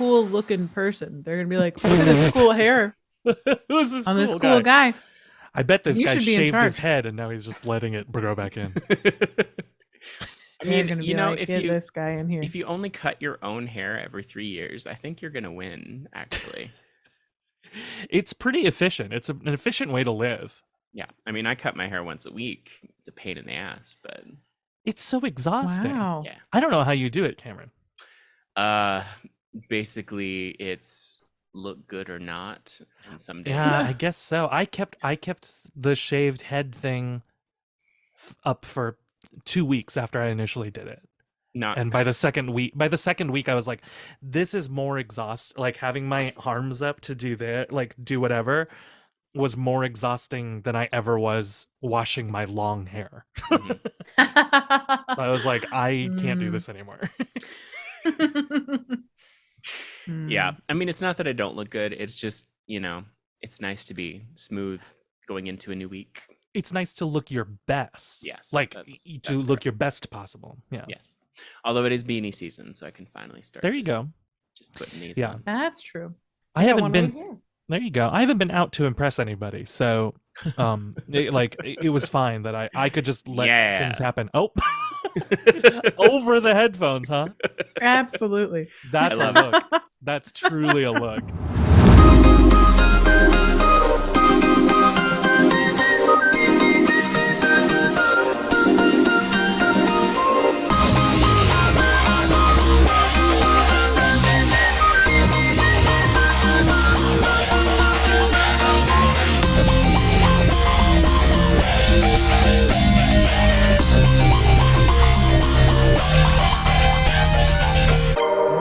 cool looking person. They're gonna be like, look at this cool hair Who's this on cool this cool guy. I bet this You guy should be in shaved his charge. head and now he's just letting it grow back in. I They're mean, gonna you be know, like, get this guy in here. if you only cut your own hair every 3 years, I think you're gonna win. Actually, It's pretty efficient. It's an efficient way to live. yeah. I mean, I cut my hair once a week. It's a pain in the ass, but It's so exhausting. Wow. yeah. I don't know how you do it, Cameron. Basically, it's look good or not. And some days, Yeah, I guess so. I kept the shaved head thing up for 2 weeks after I initially did it. not. And by the second week I was like, this is more like having my arms up to do that, like do whatever, was more exhausting than I ever was washing my long hair. Mhm. I was like, I can't do this anymore. Yeah, I mean, it's not that I don't look good. It's just, it's nice to be smooth going into a new week. It's nice to look your best. Yes, Like that's to look correct. your best possible. Yeah. Yes. Although it is beanie season, so I can finally start. There you go. Just putting these Yeah. on. That's true. I got haven't one been right here. There you go. I haven't been out to impress anybody, so it was fine that I could just let things happen. Oh, over the headphones, huh? Absolutely. That's a look. That's truly a look.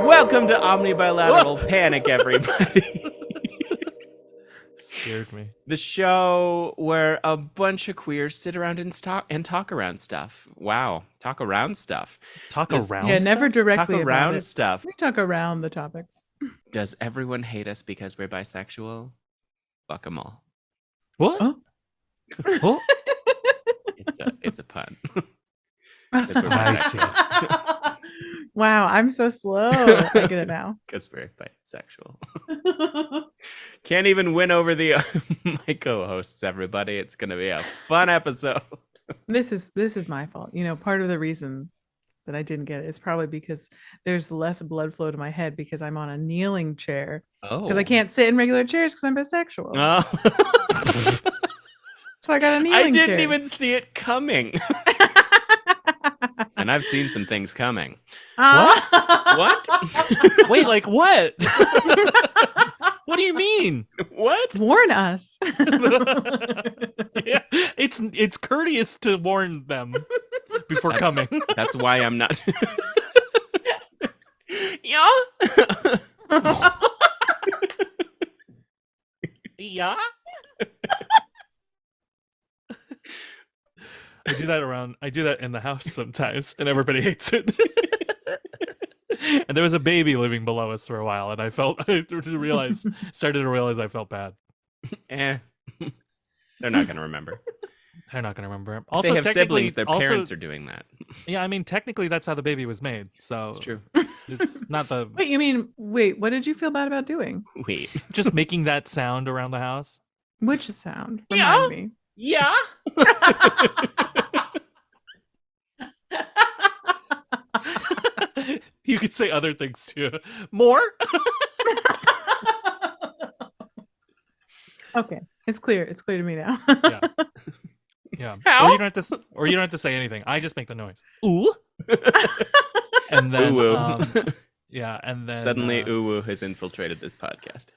Welcome to Omni Bilateral Panic, everybody. Scared me. The show where a bunch of queers sit around and talk around stuff. Wow, talk around stuff. Talk Does- around. Yeah, stuff? never directly Talk about around it. stuff. We talk around the topics. Does everyone hate us because we're bisexual? Fuck them all. What? Oh. What? It's a pun. 'Cause we're I bisexual. see. Wow, I'm so slow. I get it now. Because we're bisexual. Can't even win over the my co-hosts, everybody. It's gonna be a fun episode. This is my fault. Part of the reason that I didn't get it is probably because there's less blood flow to my head because I'm on a kneeling chair. Oh, Because I can't sit in regular chairs because I'm bisexual. Oh. So I got a kneeling I didn't chair. even see it coming. And I've seen some things coming. What? Wait, like what? What do you mean? What? Warn us. Yeah, it's courteous to warn them before coming. That's why I'm not. Yeah. Yeah. I do that in the house sometimes, and everybody hates it. And there was a baby living below us for a while, and started to realize I felt bad. They're not gonna remember. They're not gonna remember. If Also, they have technically- siblings, their parents are doing that. Yeah, I mean, technically, that's how the baby was made. So It's true. it's not the Wait, what did you feel bad about doing? Wait. just making that sound around the house. Which sound? Yeah. Remind me. Yeah. You could say other things too. More. Okay, it's clear. It's clear to me now. Yeah. Yeah. How? Or you don't have to say anything. I just make the noise. Ooh. And then Ooh-woo. yeah, and then Suddenly, Uwu has infiltrated this podcast.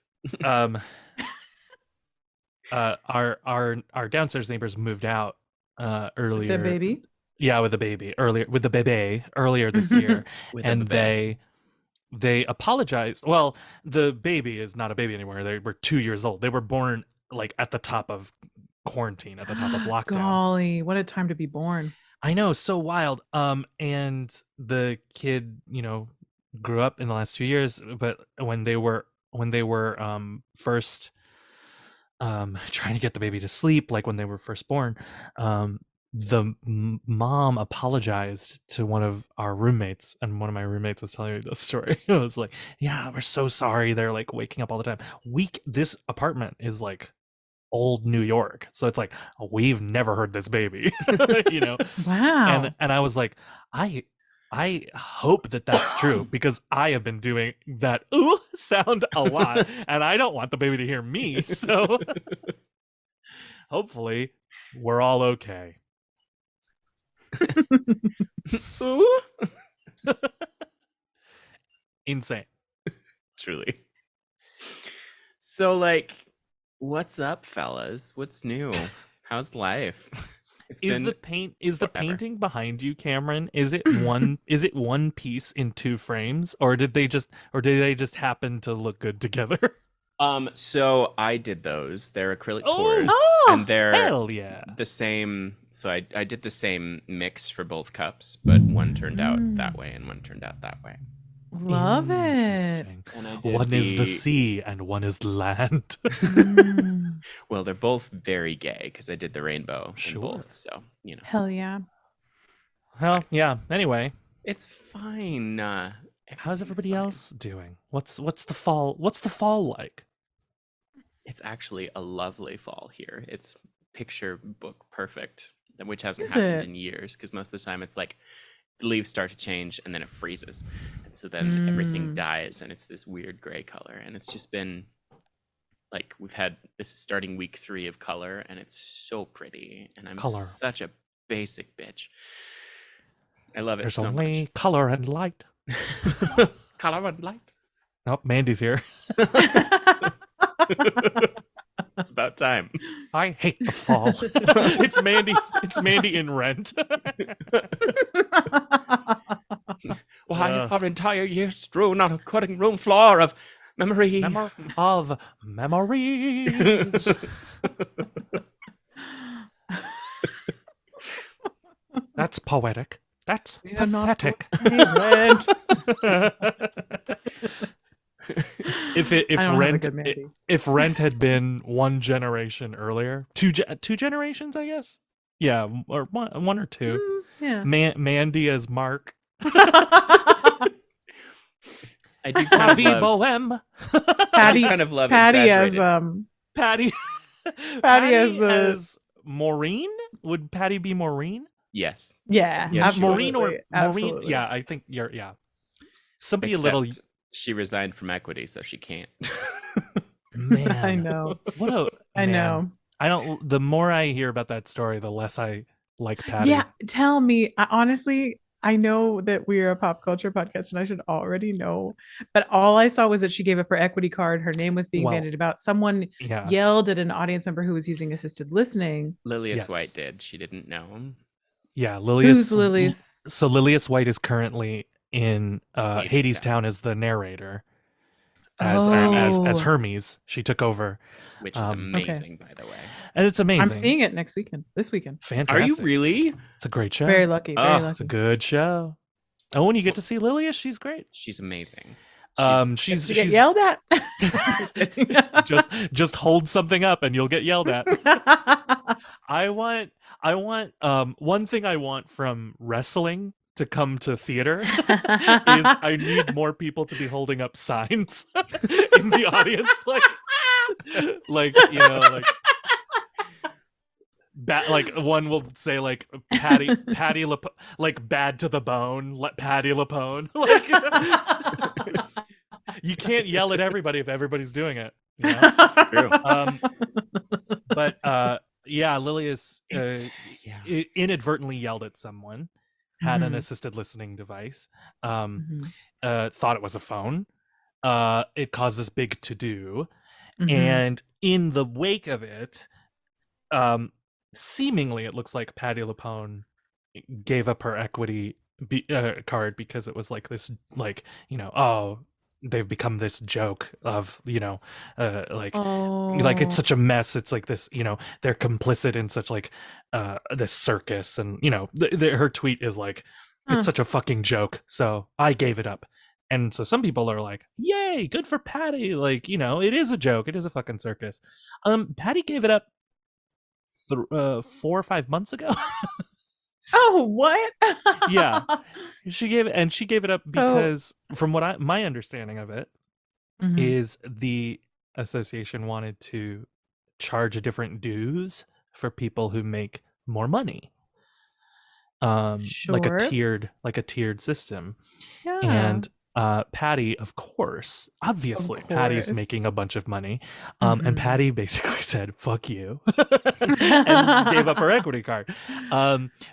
Our downstairs neighbors moved out earlier. The baby. Yeah, with the baby earlier this year. With And a they apologized. Well, the baby is not a baby anymore. They were 2 years old. They were born like at the top of quarantine, at the top of lockdown. Golly, what a time to be born. I know, so wild. And the kid, grew up in the last 2 years, but when they were first trying to get the baby to sleep, like when they were first born, the mom apologized to one of our roommates, and one of my roommates was telling me this story. It was like, yeah, we're so sorry, they're like waking up all the time. This apartment is like old New York, so it's like we've never heard this baby. Wow. And I was like, I hope that that's true, because I have been doing that ooh sound a lot, and I don't want the baby to hear me, so hopefully we're all okay. Ooh. Insane. Truly. So, like, what's up, fellas? What's new? How's life? Is the forever. painting behind you, Cameron? Is it one piece in two frames, or did they just happen to look good together? So I did those. They're acrylic Oh! pours, Oh, and they're Hell yeah. the same. So I did the same mix for both cups, but one turned out that way and one turned out that way. love it. Interesting. And I did One is the sea and one is the land. Mm, Well, they're both very gay because I did the rainbow in Sure. both. So hell yeah. Well, yeah. Anyway, it's fine. how's everything's everybody fine. else doing? What's the fall? What's the fall like? It's actually a lovely fall here. It's picture book perfect, which hasn't Is happened it? in years because most of the time it's like the leaves start to change and then it freezes. And so then everything Mm. dies and it's this weird gray color. And it's just been like this is starting week 3 of color and it's so pretty. And I'm Color. such a basic bitch. I love it There's so only color and light. much. Color and light. Oh, Mandy's here. It's about time. I hate the fall. It's Mandy. It's Mandy in Rent. Why are entire years strewn on a cutting room floor of memory? of memories. That's poetic. That's You're not pathetic. Rent. if I don't have a Rent good Mandy. if Rent had been one generation earlier, two generations, I guess. Yeah, or one or two. Yeah. Mandy as Mark. I do kind of Viva love. Bohem. Patty, I kind of love Patty as exaggerated. Patty. Patty as the- as Maureen. Would Patty be Maureen? Yes. yeah, Yes, Maureen or absolutely, Maureen? absolutely. Yeah, I think you're. Yeah, somebody Except a little. she resigned from equity, so she can't. Man, I know. What a. I man. know. I don't. The more I hear about that story, the less I like Patty. Yeah, tell me. Honestly, I know that we're a pop culture podcast and I should already know, but all I saw was that she gave up her equity card. Her name was being Well, bandied about. Someone Yeah. yelled at an audience member who was using assisted listening. Lilius Yes. White did. She didn't know him. Yeah. Who's Lilius. Lilius? So Lilius White is currently in Hades Hadestown. Town as the narrator. As Hermes, she took over, Which is amazing, by the way. and it's amazing. I'm seeing it next weekend. This weekend. Fantastic. Are you really? It's a great show. Very lucky. Very Oh, It's lucky. a good show. Oh, and you get to see Lilius. She's great. She's amazing. She's You get yelled at. Just kidding. just hold something up and you'll get yelled at. I want one thing I want from wrestling to come to theater is I need more people to be holding up signs in the audience, like like one will say like Patti like bad to the bone, let Patti LuPone. Like you can't yell at everybody if everybody's doing it. You know? True. But yeah, Lilius Yeah. inadvertently yelled at someone, had an Mhm. assisted listening device, Mhm. thought it was a phone. It caused this big to-do. Mhm. And in the wake of it, seemingly it looks like Patti LuPone gave up her equity card because it was like this, like, oh, they've become this joke of, like it's such a mess. It's like this, they're complicit in such like this circus, and her tweet is like, it's such a fucking joke, so I gave it up. And so some people are like, yay, good for Patty, like, it is a joke, it is a fucking circus. Patty gave it up 4 or 5 months ago. Oh, what? Yeah. She gave it up So- because from what my understanding of it Mhm. is the association wanted to charge different dues for people who make more money. Like a Sure. tiered system. Yeah. And Patti, of course, obviously, Patti's course. making a bunch of money. And Mhm. Patti basically said, "Fuck you," and gave up her equity card.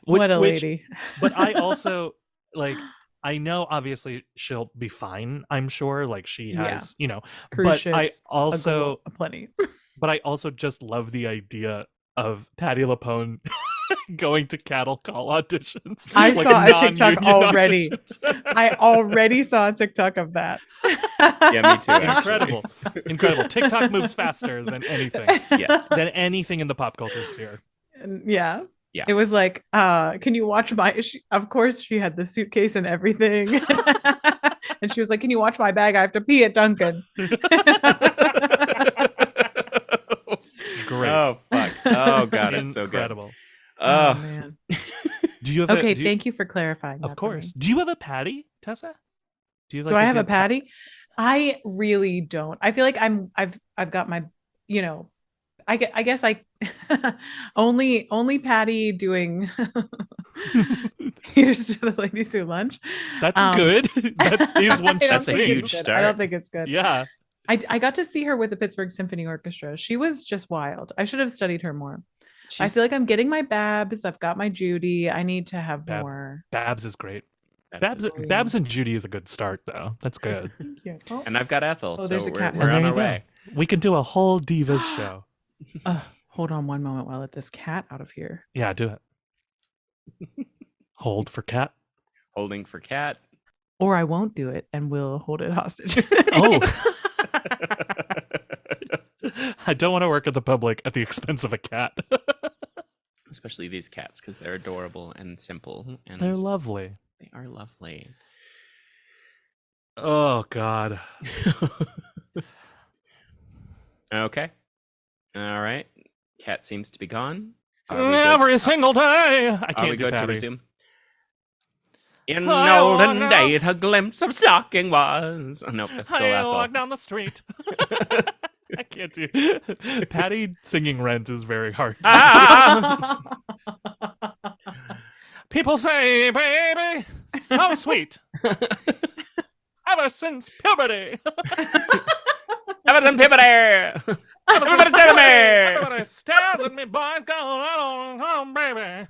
What a which, lady. but I also like. I know, obviously, she'll be fine. I'm sure, like she Yeah. has, you know. Cruise But I ships, also, plenty. but I also just love the idea of Patti LuPone going to cattle call auditions. I like saw a TikTok non-union already. auditions. I already saw a TikTok of that. Yeah, me too. Actually. Incredible. Incredible. TikTok moves faster than anything. Yes. Than anything in the pop culture sphere. Yeah. Yeah. It was like, can you watch my of course she had the suitcase and everything. And she was like, can you watch my bag? I have to pee at Duncan. Great. Oh fuck. Oh god, it's so good. Incredible. Oh man. Do you have Okay, thank you for clarifying. Of that for course. me. Do you have a Patti, Tessa? Do you Do I have a Patti? I really don't. I feel like I've got my, you know, I guess I only Patti doing here's to the ladies who lunch. That's good. That is one That's a thing. huge good. start. I don't think it's good. Yeah. I got to see her with the Pittsburgh Symphony Orchestra. She was just wild. I should have studied her more. I feel like I'm getting my Babs. I've got my Judy. I need to have more. Babs is great. Babs is Babs and Judy is a good start, though. That's good. Thank you. Oh, and I've got Ethel, so there's a cat. we're And on there our you go. way. We can do a whole Divas show. hold on one moment while I let this cat out of here. Yeah, do it. Hold for cat. Holding for cat. Or I won't do it and we'll hold it hostage. Oh. I don't want to work at the public at the expense of a cat. Especially these cats, because they're adorable and simple. And They're lovely. They are lovely. Oh, God. Okay. All right. Cat seems to be gone. Every single day. I Are we can't do good to Patti. resume? In I olden walk days, a glimpse of stocking was. Oh, nope, that's still I Ethel. walk down the street. I can't do. Patti singing Rent is very hard. to do. Ah! People say, baby, so sweet. Ever since puberty. Everton Pippity! Everybody stare at me! Everybody stares at me, boys, going on, baby.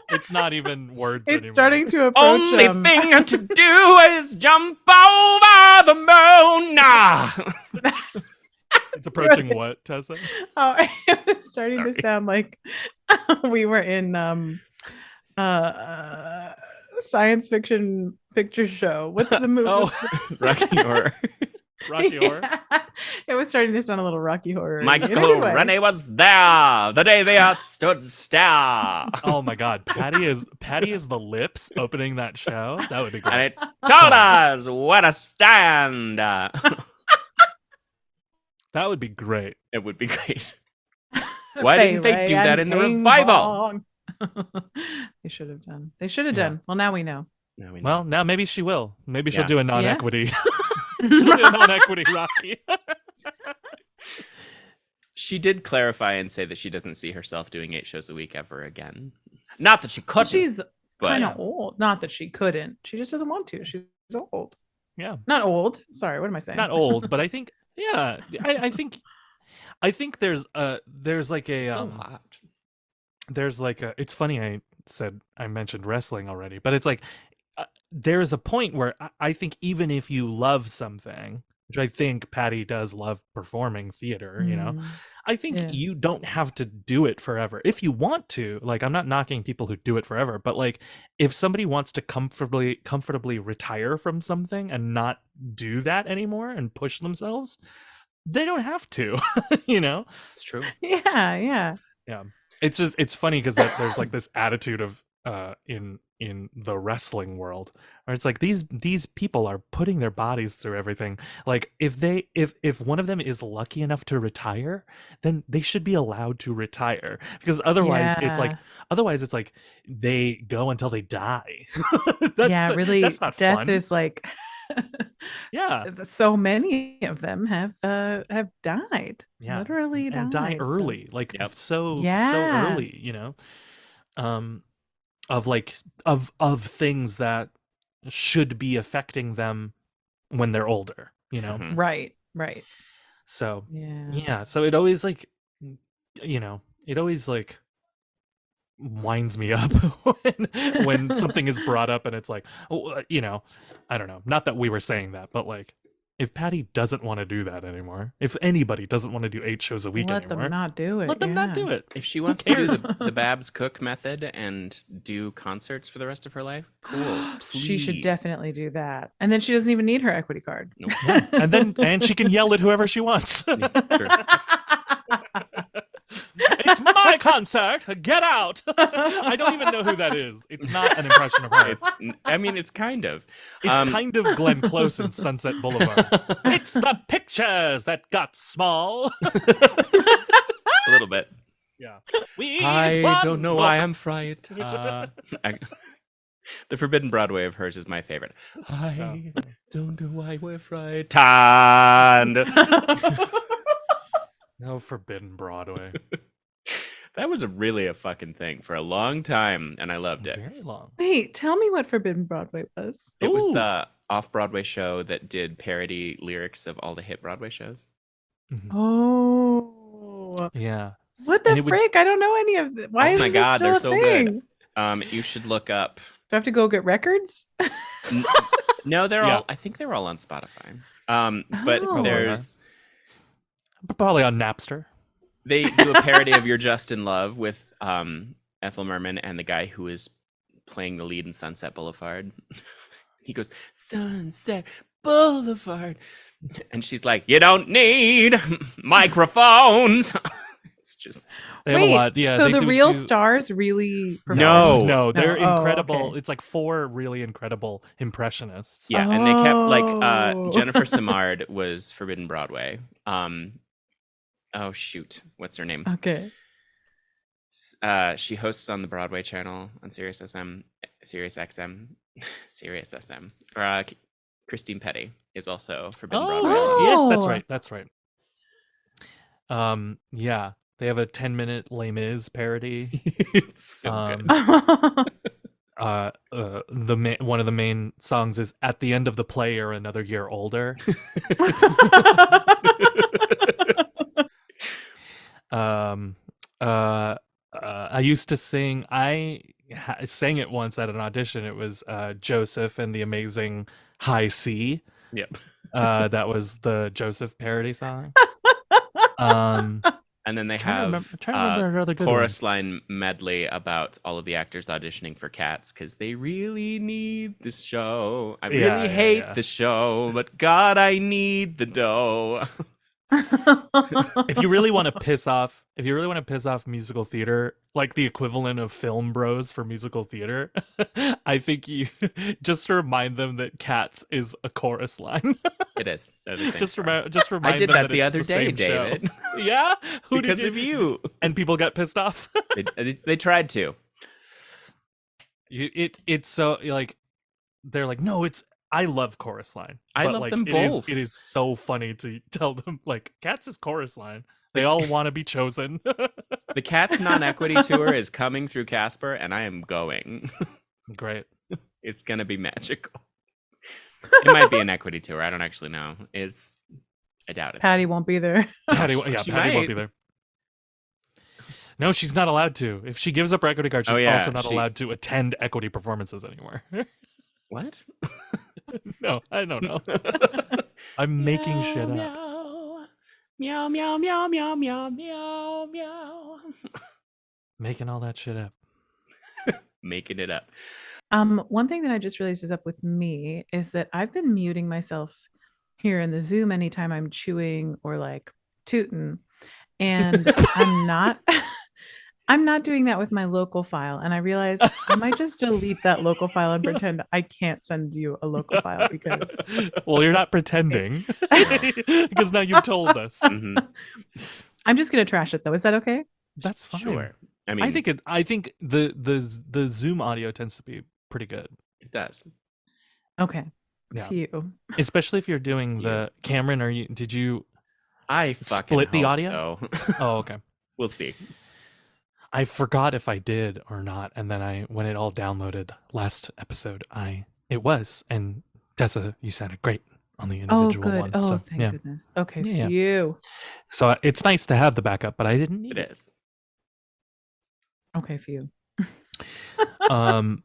It's not even words It's anymore. starting to approach. Only thing to do is jump over the moon. Nah. It's approaching what, Tessa? Oh, it was starting Sorry. to sound like we were in science fiction picture show. What's the movie? Oh, Rocky Horror. Rocky Horror. It was starting to sound a little Rocky Horror. Michael Anyway. Rennie was there the day they earth stood still. Oh my God, Patti is the lips opening that show. That would be great. And it told us where to stand. That would be great. It would be great. Why didn't they do that in the revival? They should have done. They should have done. Well, now we know. No, we know. Well, now maybe she will. Maybe she'll Yeah. do a non-equity. She'll do a non-equity Rocky. She did clarify and say that she doesn't see herself doing 8 shows a week ever again. Not that she couldn't. She's but kind of old. Not that she couldn't. She just doesn't want to. She's old. Yeah. Not old. Sorry, what am I saying? Not old, but I think I think there's like a it's a lot. there's like a it's funny I mentioned wrestling already, but it's like there is a point where I think even if you love something, which I think Patti does love performing theater, you know, I think Yeah. you don't have to do it forever. If you want to, like, I'm not knocking people who do it forever, but like if somebody wants to comfortably retire from something and not do that anymore and push themselves, they don't have to, you know? It's true. Yeah, yeah. It's just it's funny because there's like this attitude of in in the wrestling world, where it's like these people are putting their bodies through everything. Like if one of them is lucky enough to retire, then they should be allowed to retire, because Yeah. otherwise it's like they go until they die. Yeah, That's really, not death fun. is like Yeah. so many of them have died. Yeah. Literally And die died. So early, like Yep. so yeah. early, um of like of things that should be affecting them when they're older. Mhm. Right. Right. So Yeah. yeah, so it always like it always like winds me up when something is brought up and it's like, oh, I don't know, not that we were saying that, but like, if Patty doesn't want to do that anymore, if anybody doesn't want to do 8 shows a week Let them anymore, not do it. let them not do it. If she wants to do the Babs Cook method and do concerts for the rest of her life, cool. She should please. definitely do that. And then she doesn't even need her equity card. Nope. And she can yell at whoever she wants. True. It's my concert. Get out. I don't even know who that is. It's not an impression of her. It's kind of. It's kind of Glenn Close in Sunset Boulevard. It's the pictures that got small. A little bit. Yeah. I don't know why I'm fright. The Forbidden Broadway of hers is my favorite. I don't know why we're frightened. No Forbidden Broadway. That was really a fucking thing for a long time, and I loved it. Very long. Wait, tell me what Forbidden Broadway was. It was Ooh. the off-Broadway show that did parody lyrics of all the hit Broadway shows. Mhm. Oh. Yeah. What the And it would- frick? I don't know any of it. Why Oh is my this God, still they're a so thing? good. You should look up. Do I have to go get records? No, they're Yeah. all. I think they're all on Spotify. But Oh. there's Probably on Napster. they do a parody of "You're Just in Love" with Ethel Merman and the guy who is playing the lead in Sunset Boulevard. He goes, "Sunset Boulevard," and she's like, "You don't need microphones." It's just They have a lot. Yeah. so they the do- real do- stars really perform? No. No, they're No. Oh, incredible. okay. It's like 4 really incredible impressionists. yeah, and they kept like Oh. Jennifer Simard was Forbidden Broadway. Oh shoot, what's her name? Okay. She hosts on the Broadway channel on Sirius XM. Christine Petty is also Forbidden Broadway. Oh, yes, that's Oh. right. That's right. Yeah, they have a 10-minute Les Mis parody. It's so good. One of the main songs is "At the End of the Play You're Another Year Older." I used to sing. I sang it once at an audition. It was Joseph and the Amazing High C. Yep. That was the Joseph parody song. And then they Trying have to remember another good one. chorus line medley about all of the actors auditioning for Cats because they really need this show. I Yeah, really yeah, hate yeah. the show, but God, I need the dough. If you really want to piss off musical theater, like the equivalent of film bros for musical theater, I think you just remind them that Cats is a chorus line. It is. They're the same just story. remind I did them that the it's other day, same show. David. Yeah, who Because did of you. And people got pissed off. They tried to. It's so like they're like, no, it's I love chorus line. I But, love like, them both. It is so funny to tell them like Cats is chorus line. They all want to be chosen. The Cats non-equity tour is coming through Casper, and I am going. Great. It's gonna be magical. It might be an equity tour. I don't actually know. I doubt it. Patty won't be there. Patty She won't might. be there. No, she's not allowed to. If she gives up her equity card, she's Oh, yeah, also not allowed to attend equity performances anymore. What? No, I don't know. I'm making shit up. Meow, meow, meow, meow, meow, meow, meow. Making all that shit up. Making it up. One thing that I just realized is up with me is that I've been muting myself here in the Zoom anytime I'm chewing or like tooting, and I'm not I'm not doing that with my local file. And I realized I might just delete that local file and pretend I can't send you a local file because Well, you're not pretending because now you've told us. Mhm. I'm just gonna trash it though. Is that okay? That's fine. Sure. I I mean, think the Zoom audio tends to be pretty good, it does. Okay. Yeah. Phew. especially if you're doing the Cameron. Did you I fucking split the hope audio? so. Oh, okay. We'll see. I forgot if I did or not, and then when it all downloaded last episode, it was. And Tessa, you sounded great on the Oh, individual good. one. Oh, So thank yeah, goodness. Okay, Yeah. phew. so it's nice to have the backup, but I didn't need It is. Okay, phew. Um,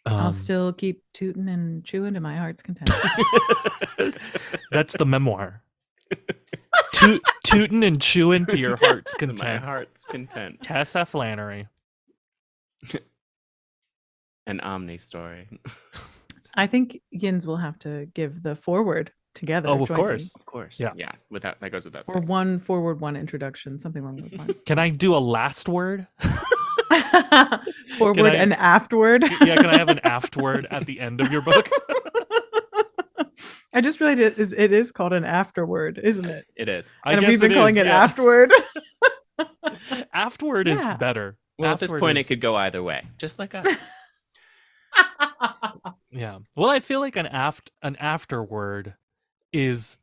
I'll still keep tooting and chewing to my heart's content. That's the memoir. Tootin' and chewing to your heart's To my content. heart's content. Tessa Flannery. An Omni story. I think Yins will have to give the forward together. Oh, of jointly. course. Of course. Yeah. Yeah. That goes without Or saying. one forward, one introduction, something along those lines. Can I do a last word? Forward and afterward. Yeah, can I have an aftword at the end of your book? I just realized it is called an afterword, isn't it? It is. And we've been calling it afterward. Aftword is better. Well, at this Aftword point, is- it could go either way, just like us. Yeah. Well, I feel like an afterword is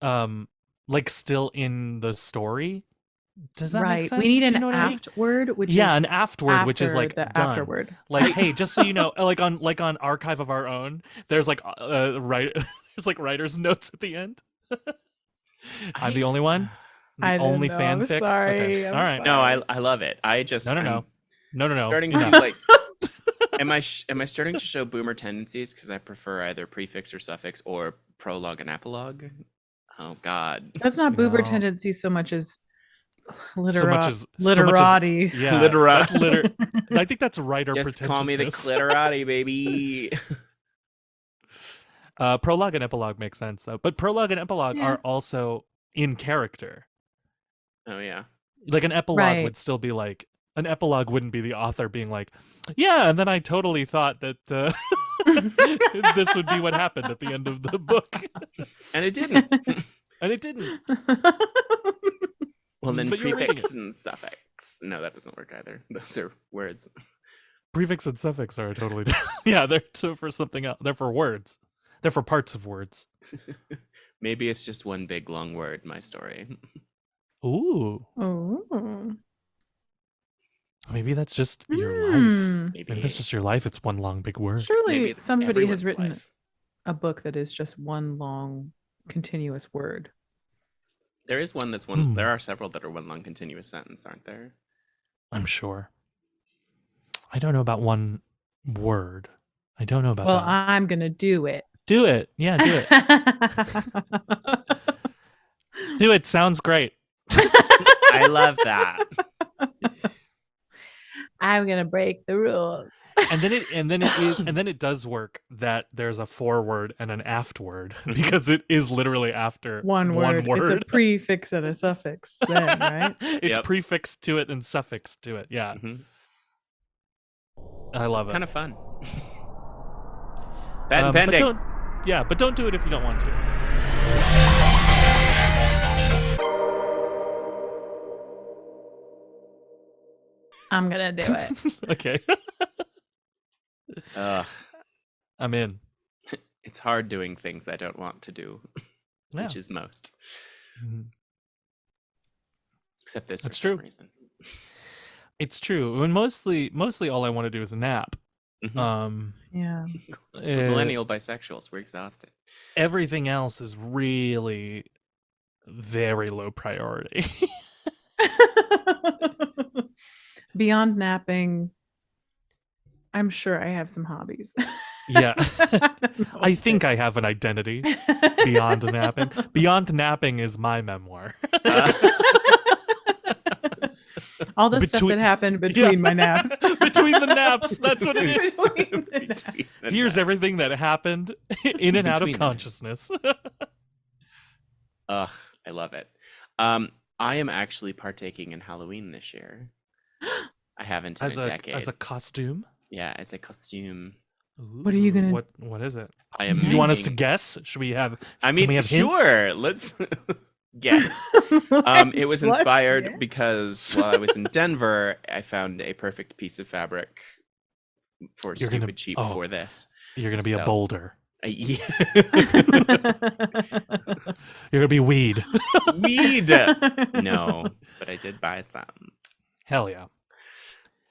like still in the story. Does that make sense? We need Do an you know what I mean? aftword, which is an aftword, which is after like the done. afterward. Like, hey, just so you know, like on Archive of Our Own, there's like there's like writer's notes at the end. I'm the only one. The I only don't know. I'm fanfic. sorry. Okay. I'm All right. No, I love it. I just No. starting Enough. to like. Am I starting to show boomer tendencies because I prefer either prefix or suffix or prologue and epilogue? Oh God. That's not boober No. tendency so much as literati. Yeah, Literati. that's I think that's writer Just pretentiousness. call me the clitorati, baby. Prologue and epilogue make sense though, but prologue and epilogue are also in character. Oh yeah. Like an epilogue would still be like an epilogue wouldn't be the author being like, yeah, and then I totally thought that this would be what happened at the end of the book, And it didn't. and it didn't. Well, then But you're reading prefix and suffix. No, that doesn't work either. Those are words. Prefix and suffix are totally different. Yeah, they're for something else. They're for words. They're for parts of words. Maybe it's just one big long word, my story. Ooh. Oh. Maybe that's just your life. Maybe Maybe that's just your life. It's one long big word. Maybe Surely it's somebody has everyone's written life. a book that is just one long continuous word. There is one that's one. There are several that are one long continuous sentence, aren't there? I'm sure. I don't know about one word. I don't know about Well, that. I'm gonna do it. Do it. Yeah, do it. Do it. Sounds great. I love that. I'm gonna break the rules. And then it does work that there's a foreword and an aftword because it is literally after One word. It's a prefix and a suffix then, right? It's prefixed to it and suffixed to it. Yeah. Mhm. I love it. Kind of fun. Patent pending. But don't do it if you don't want to. I'm gonna do it. Okay. Ugh. I'm in. It's hard doing things I don't want to do, Yeah. which is most. Mhm. Except this That's for some true. reason. It's true. And mostly all I want to do is a nap. Mhm. Yeah. We're millennial bisexuals. We're exhausted. Everything else is really very low priority. Beyond napping, I'm sure I have some hobbies. Yeah. I think I have an identity beyond napping. Beyond napping is my memoir. All the stuff that happened between my naps. Between the naps. That's what it is. Between the naps. Here's everything that happened in and out of Between the consciousness. Ugh, I love it. I am actually partaking in Halloween this year. I haven't in as a a decade. costume. Yeah, it's a costume. What are you Ooh, gonna? what is it? I am You want us to making. guess? Should we have? I Can we mean, have hints? sure. Let's guess. It was inspired because while I was in Denver, I found a perfect piece of fabric for You're gonna. stupid cheap Oh, for this. you're gonna be a So, boulder. yeah. You're gonna be weed. Weed. No, but I did buy them. Hell yeah.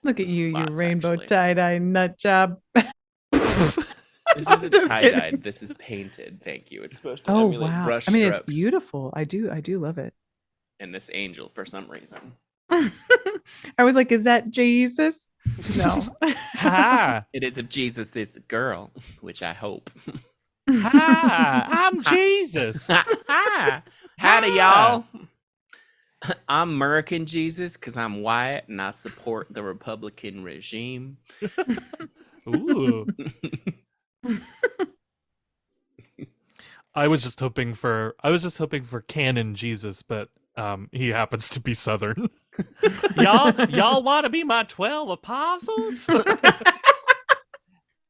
Look at you, you Lots, rainbow actually. tie-dye nut job. This isn't Just tie-dyed. kidding. This is painted. Thank you. It's supposed to Oh emulate wow! brush I mean, it's strokes beautiful. I do love it. and this angel for some reason. I was like, is that Jesus? No. Ha! It is if Jesus is a girl, which I hope. Ha! I'm Jesus. Howdy, y'all. I'm American Jesus because I'm white and I support the Republican regime. Ooh. I was just hoping for canon Jesus, but he happens to be Southern. y'all want to be my 12 apostles?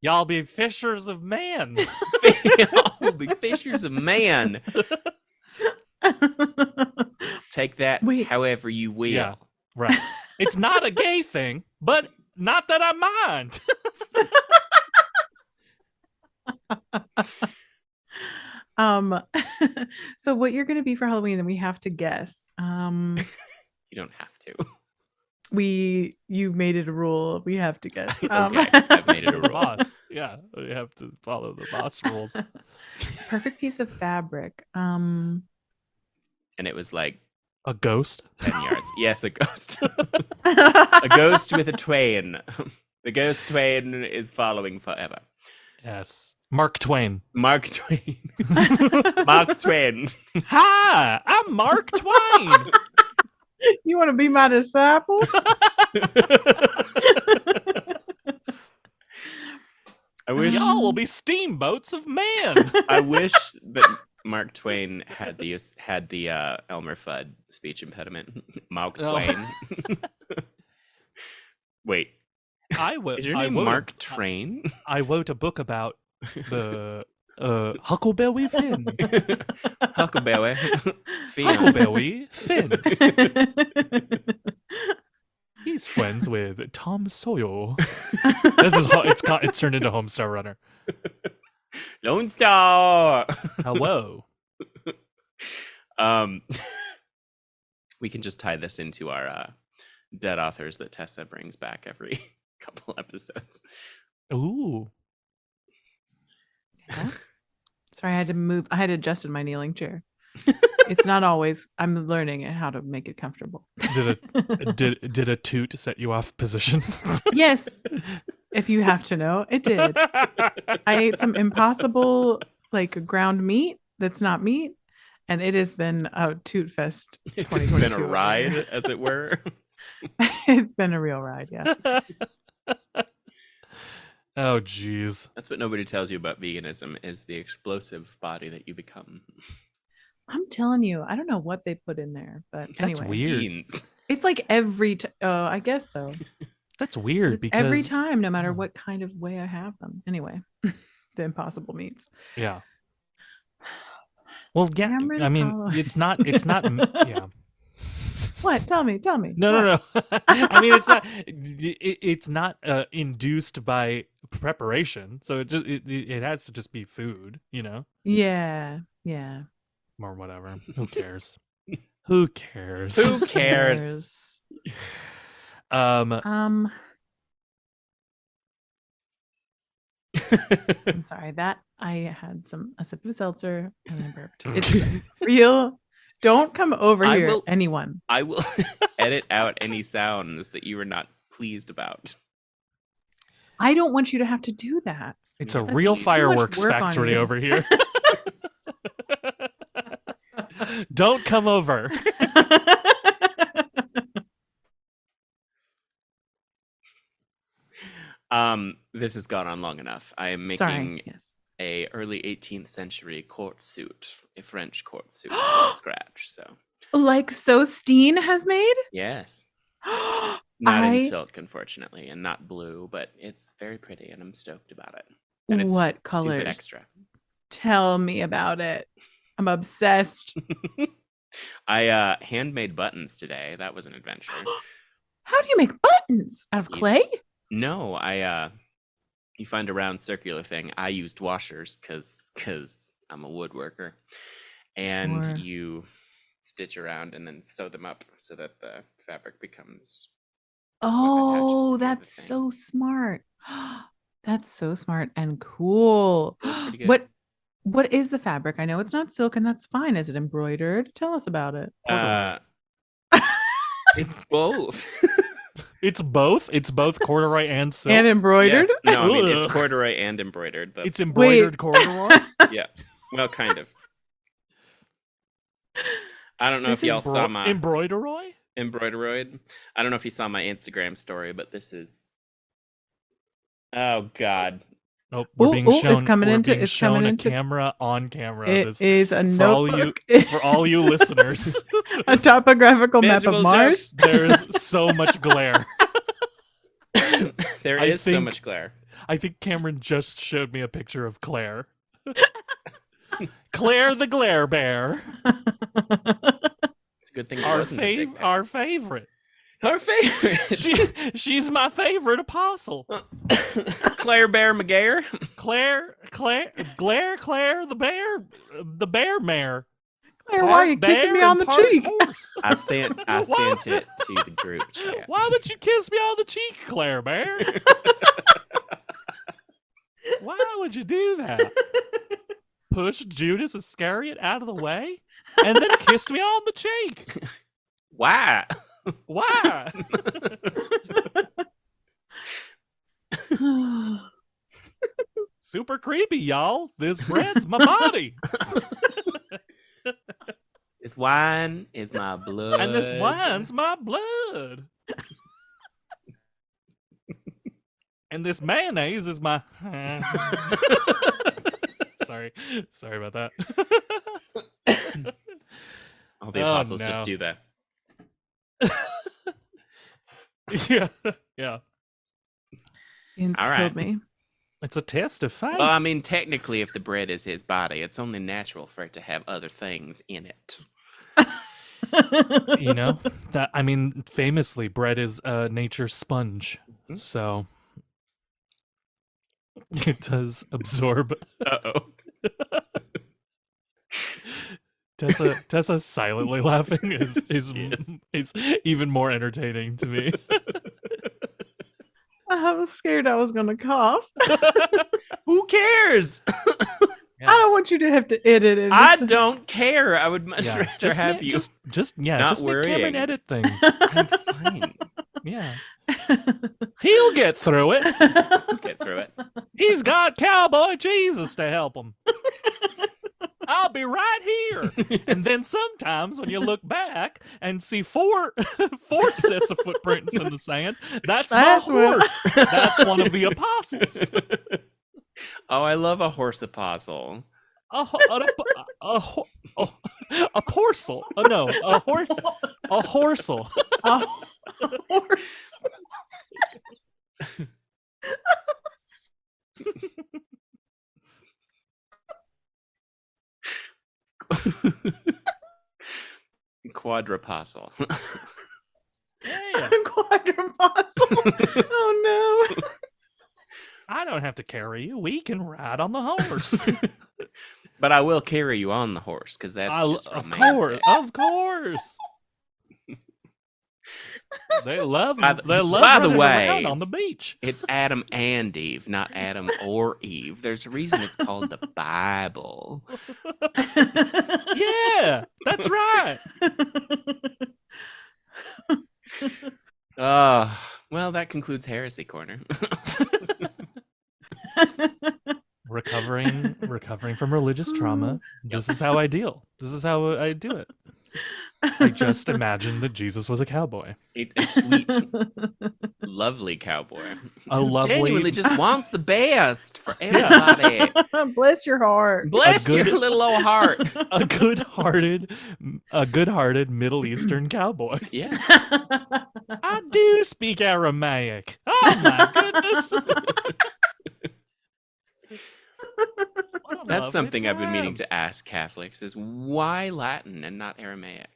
Y'all be fishers of man. Y'all be fishers of man. Take that Wait. however you will. Yeah, right. It's not a gay thing, but not that I mind. So what you're gonna be for Halloween, and we have to guess. You don't have to. You made it a rule. We have to guess. Okay, I've made it a The rule. boss. Yeah, we have to follow the boss rules. Perfect piece of fabric. And it was like A ghost? 10 yards. Yes, a ghost. A ghost with a twain. The ghost twain is following forever. Yes. Mark Twain. Mark Twain. Mark Twain. Hi, I'm Mark Twain. You want to be my disciple? I wish Y'all will be steamboats of man. I wish that Mark Twain had the Elmer Fudd speech impediment. Mark Oh. Twain. Wait, I is your name Mark Twain? I wrote a book about the Huckleberry Finn. Huckleberry. Finn. Huckleberry Finn. He's friends with Tom Sawyer. It's turned into Homestar Runner. Lone Star. Hello. We can just tie this into our dead authors that Tessa brings back every couple episodes. Ooh. Yeah. Sorry, I had to move. I had adjusted my kneeling chair. It's not always. I'm learning how to make it comfortable. Did a toot set you off position? Yes, if you have to know, it did. I ate some impossible ground meat that's not meat, and it has been a toot fest. It's been a 2022 ride, over as it were. It's been a real ride, yeah. Oh, jeez. That's what nobody tells you about veganism is the explosive body that you become. I'm telling you, I don't know what they put in there, but That's anyway, weird. Beans. it's like every. I guess so. That's weird It's because every time, no matter what kind of way I have them. Anyway, the impossible meats. Yeah. Well, yeah. Cameron's I mean, Hollow. it's not. Yeah. What? Tell me. No. I mean, it's not. It's not induced by preparation, so it has to just be food, Yeah. or whatever. Who cares? Who cares? Who cares? I'm sorry that I had a sip of seltzer and I burped. It's real. Don't come over here, anyone. I will edit out any sounds that you are not pleased about. I don't want you to have to do that. It's a That's real too much fireworks work on factory you. over here. Don't come over. This has gone on long enough. I am making Sorry. Yes. a early 18th century court suit, a French court suit from scratch. So Like Steen has made? yes, Not in I silk, unfortunately, and not blue, but it's very pretty, and I'm stoked about it. And it's what stupid colors? extra. Tell me about it. I'm obsessed. I handmade buttons today. That was an adventure. How do you make buttons? Out of clay? No, you find a round circular thing. I used washers because I'm a woodworker, and Sure. you stitch around and then sew them up so that the fabric becomes. Oh, to the that's thing. so smart. That's so smart and cool. It was pretty good. What is the fabric? I know it's not silk, and that's fine. Is it embroidered? Tell us about it. It's both. It's both. It's both corduroy and silk. And embroidered? Yes. No, I mean it's Ugh. corduroy and embroidered. It's embroidered corduroy. Yeah. Well, kind of. I don't know This if y'all is saw my embroideroid. I don't know if you saw my Instagram story, but this is. Oh God. Oh, we're being shown. It's coming into. Being It's shown coming a into. camera on camera. It is a for all notebook. for all you listeners. A topographical map Visual of Mars. There is so much glare. There is so much glare. I think Cameron just showed me a picture of Claire. Claire the Glare Bear. It's a good thing. Our favorite. Her favorite. She's my favorite apostle. Claire Bear McGare. Claire the bear mare. Claire, why are you kissing me on the cheek? I sent it to the group chat. Why would you kiss me on the cheek, Claire Bear? Why would you do that? Push Judas Iscariot out of the way and then kissed me on the cheek. Why? Why? Super creepy, y'all. This bread's my body. This wine is my blood. And this wine's my blood. And this mayonnaise is my... Sorry about that. All the apostles just do that. Yeah. All right. Me. It's a test of faith. Well, I mean, technically, if the bread is his body, it's only natural for it to have other things in it. You know, that, I mean, famously, bread is nature's sponge. Mm-hmm. So it does absorb. Uh-oh. Tessa silently laughing is even more entertaining to me. I was scared I was going to cough. Who cares? Yeah. I don't want you to have to edit it. I don't care. I would much rather have you just make Cameron edit things. I'm fine. Yeah. He'll get through it. He's got Cowboy Jesus to help him. I'll be right here. And then sometimes when you look back and see four sets of footprints in the sand, that's my horse. That's one of the apostles. Oh, I love a horse apostle. A porcel. No, a horse. A horsel. A horse. Quadrapostle. Yeah. Quadrapostle. Oh no. I don't have to carry you. We can ride on the horse. But I will carry you on the horse because that's just romantic. Of course. They love. By the way, on the beach. It's Adam and Eve, not Adam or Eve. There's a reason it's called the Bible. Yeah, that's right. Well, that concludes Heresy Corner. recovering from religious trauma. This is how I deal. This is how I do it. I just imagined that Jesus was a cowboy. A sweet, lovely cowboy. A lovely... Genuinely just wants the best for everybody. Bless your heart. Bless your little old heart. A good-hearted Middle Eastern cowboy. Yes. I do speak Aramaic. Oh my goodness. What a That's lovely something I've been meaning time. to ask Catholics: is why Latin and not Aramaic?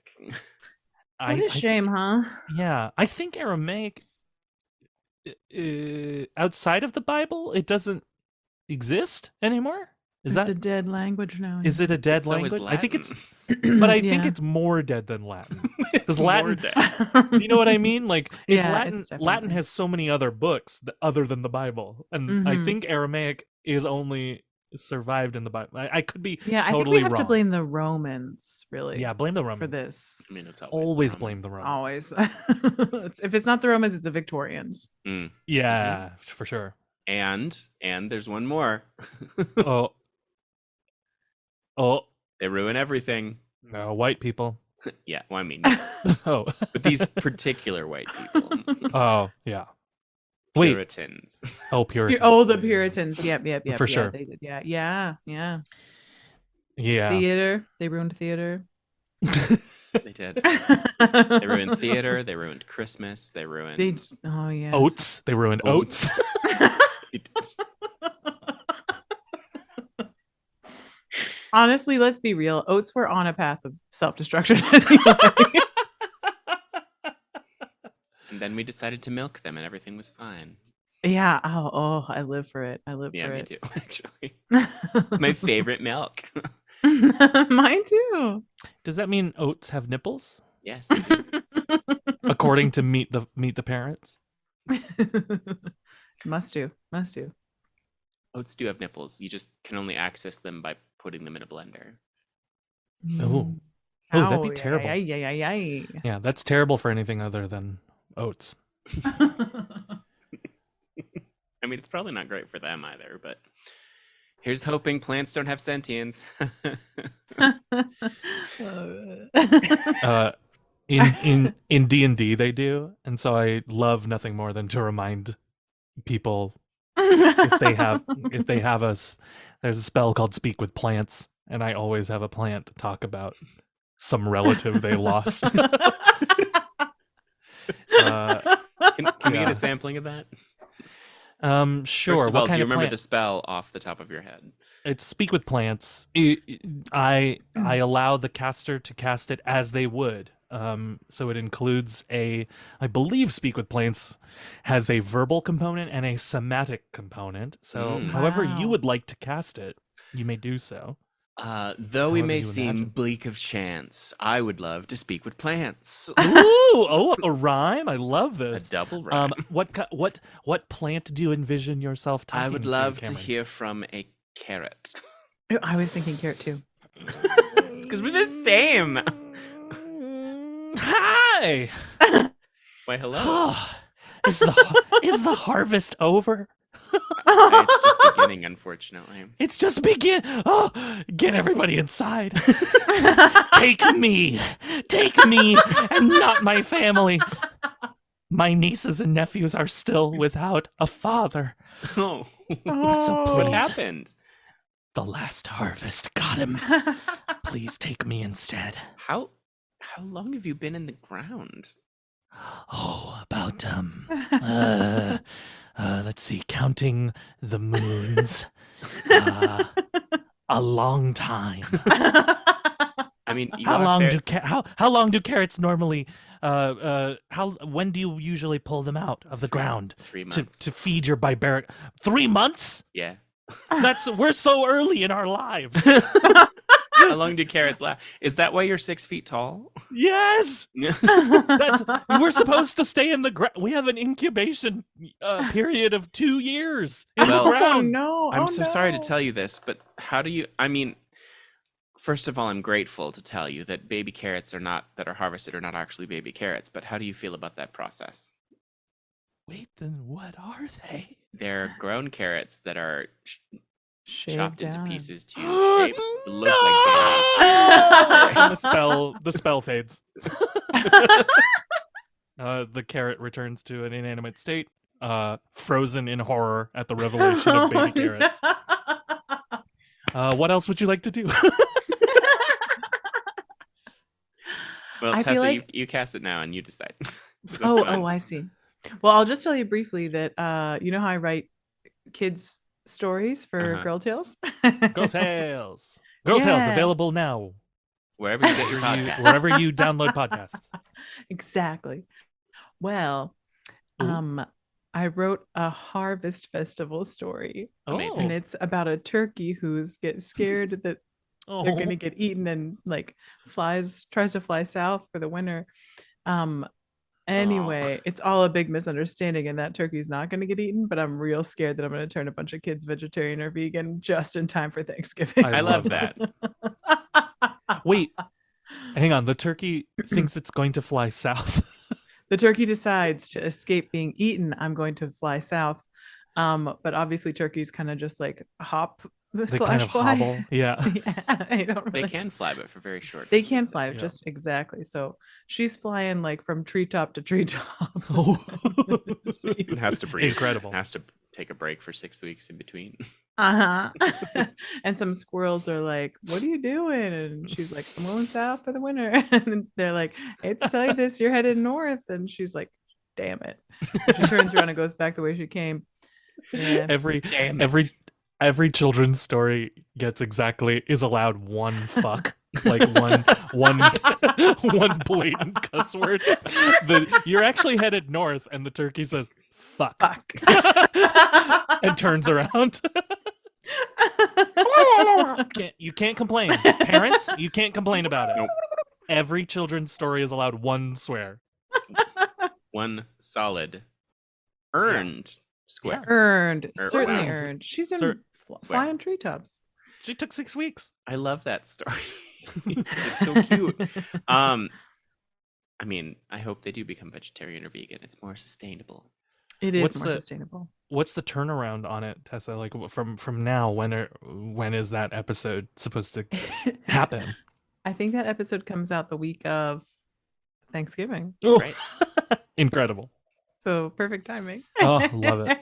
What a shame, huh? Yeah, I think Aramaic, outside of the Bible, it doesn't exist anymore. It's a dead language now. Is it a dead So is language? I think Latin. it's, but I think Yeah. it's more dead than Latin. It's Because more Latin, dead. do you know what I mean? Like, if Yeah, Latin it's definitely- has so many other books other than the Bible, and I Mhm. think Aramaic is only survived in the Bible. I could be Yeah, I think totally we have wrong. to blame the Romans, really. Yeah, blame the for Romans. this. I mean, it's Always blame the Romans. Romans. Always. If it's not the Romans, it's the Victorians. Mm. Yeah, for sure. And there's one more. Oh, They ruin everything. no, white people. Yeah, well, I mean, yes. Oh, But these particular white people. oh, yeah. Wait, Puritans. oh, Puritans. Oh, the Puritans. Yep. For sure. They did. Yeah. Yeah. Theater. They ruined theater. They did. They ruined theater. They ruined Christmas. They ruined Oh yeah. Oats. They ruined oats. Honestly, let's be real. Oats were on a path of self-destruction anyway. And then we decided to milk them, and everything was fine. Yeah. Oh, I live for it. I live Yeah, for me it. too. Actually, it's my favorite milk. Mine too. Does that mean oats have nipples? Yes, they do. According to meet the parents. Must do. Oats do have nipples. You just can only access them by putting them in a blender. Oh, that'd be terrible. Yeah. Yeah, that's terrible for anything other than oats. I mean, it's probably not great for them either, but here's hoping plants don't have sentience. In D&D they do, and so I love nothing more than to remind people if they have us. There's a spell called Speak with Plants, and I always have a plant to talk about some relative they lost. Can we get Yeah. a sampling of that? Sure. First of What all, do kind you of remember plant? the spell off the top of your head? It's Speak with Plants. I allow the caster to cast it as they would. So it includes I believe Speak with Plants has a verbal component and a somatic component. So however you Wow. would like to cast it, you may do so. Though we However may you seem imagine. bleak of chance, I would love to speak with plants. Ooh, a rhyme! I love A this. double rhyme. What plant do you envision yourself talking I would love to Cameron? hear from a carrot. I was thinking carrot too. Because we're the same. Hi. Why, hello. Is the harvest over? It's just beginning, unfortunately. It's just begin. Oh, get everybody inside. Take me, and not my family. My nieces and nephews are still without a father. Oh, So what please, happened? the last harvest got him. Please take me instead. How long have you been in the ground? Oh, about let's see, counting the moons. A long time. I mean, you How are long fair- how long do carrots normally when do you usually pull them out of the ground 3 to months. feed your barbaric 3 months? Yeah. We're so early in our lives. How long do carrots last? Is that why you're 6 feet tall? Yes. We're supposed to stay in the ground. We have an incubation period of 2 years in Well- the Oh ground. no! I'm Oh, so sorry to no. tell you this, but how do you? I mean, first of all, I'm grateful to tell you that baby carrots that are harvested are not actually baby carrots. But how do you feel about that process? Wait, then what are they? They're grown carrots that are Shaved chopped into down. pieces to shape look like baby. And the spell fades. The carrot returns to an inanimate state, frozen in horror at the revelation of baby carrots. What else would you like to do? Well, I feel Tessa, like- you cast it now and you decide. Oh, I see. Well, I'll just tell you briefly that you know how I write kids stories for Uh-huh. Girl Tales? Girl Tales. Girl Tales Yeah. available now. Wherever you get your podcast. Wherever you download podcasts. Exactly. Well, Ooh. I wrote a harvest festival story, Amazing. and it's about a turkey who's gets scared that they're gonna get eaten and like tries to fly south for the winter. Anyway, it's all a big misunderstanding, and that turkey's not gonna get eaten, but I'm real scared that I'm gonna turn a bunch of kids vegetarian or vegan just in time for Thanksgiving. I love that. Wait, hang on. The turkey thinks it's going to fly south. The turkey decides to escape being eaten. I'm going to fly south. But obviously turkeys kind of just like hop They slash kind of fly. hobble. Yeah. Yeah, I don't They really. can fly, but for very short. They can fly, distances. Yeah. just exactly. So she's flying like from treetop to treetop. Oh. It has to breathe. Incredible. Has to take a break for 6 weeks in between. Uh-huh. And some squirrels are like, "What are you doing?" And she's like, "I'm going south for the winter." And they're like, "I hate to tell you this, you're headed north." And she's like, "Damn it." She turns around and goes back the way she came. Yeah. Every children's story is allowed one fuck. Like one blatant cuss word. You're actually headed north, and the turkey says fuck. And turns around. You can't complain. Parents, you can't complain about it. Nope. Every children's story is allowed one swear. One solid earned square. Earned, certainly Wow. earned. She's been Swear. flying treetops. She took 6 weeks. I love that story. It's so cute. I mean, I hope they do become vegetarian or vegan. It's more sustainable. It is What's more the- sustainable. What's the turnaround on it, Tessa? Like from now, when is that episode supposed to happen? I think that episode comes out the week of Thanksgiving. Right. Incredible. So perfect timing. Oh, love it.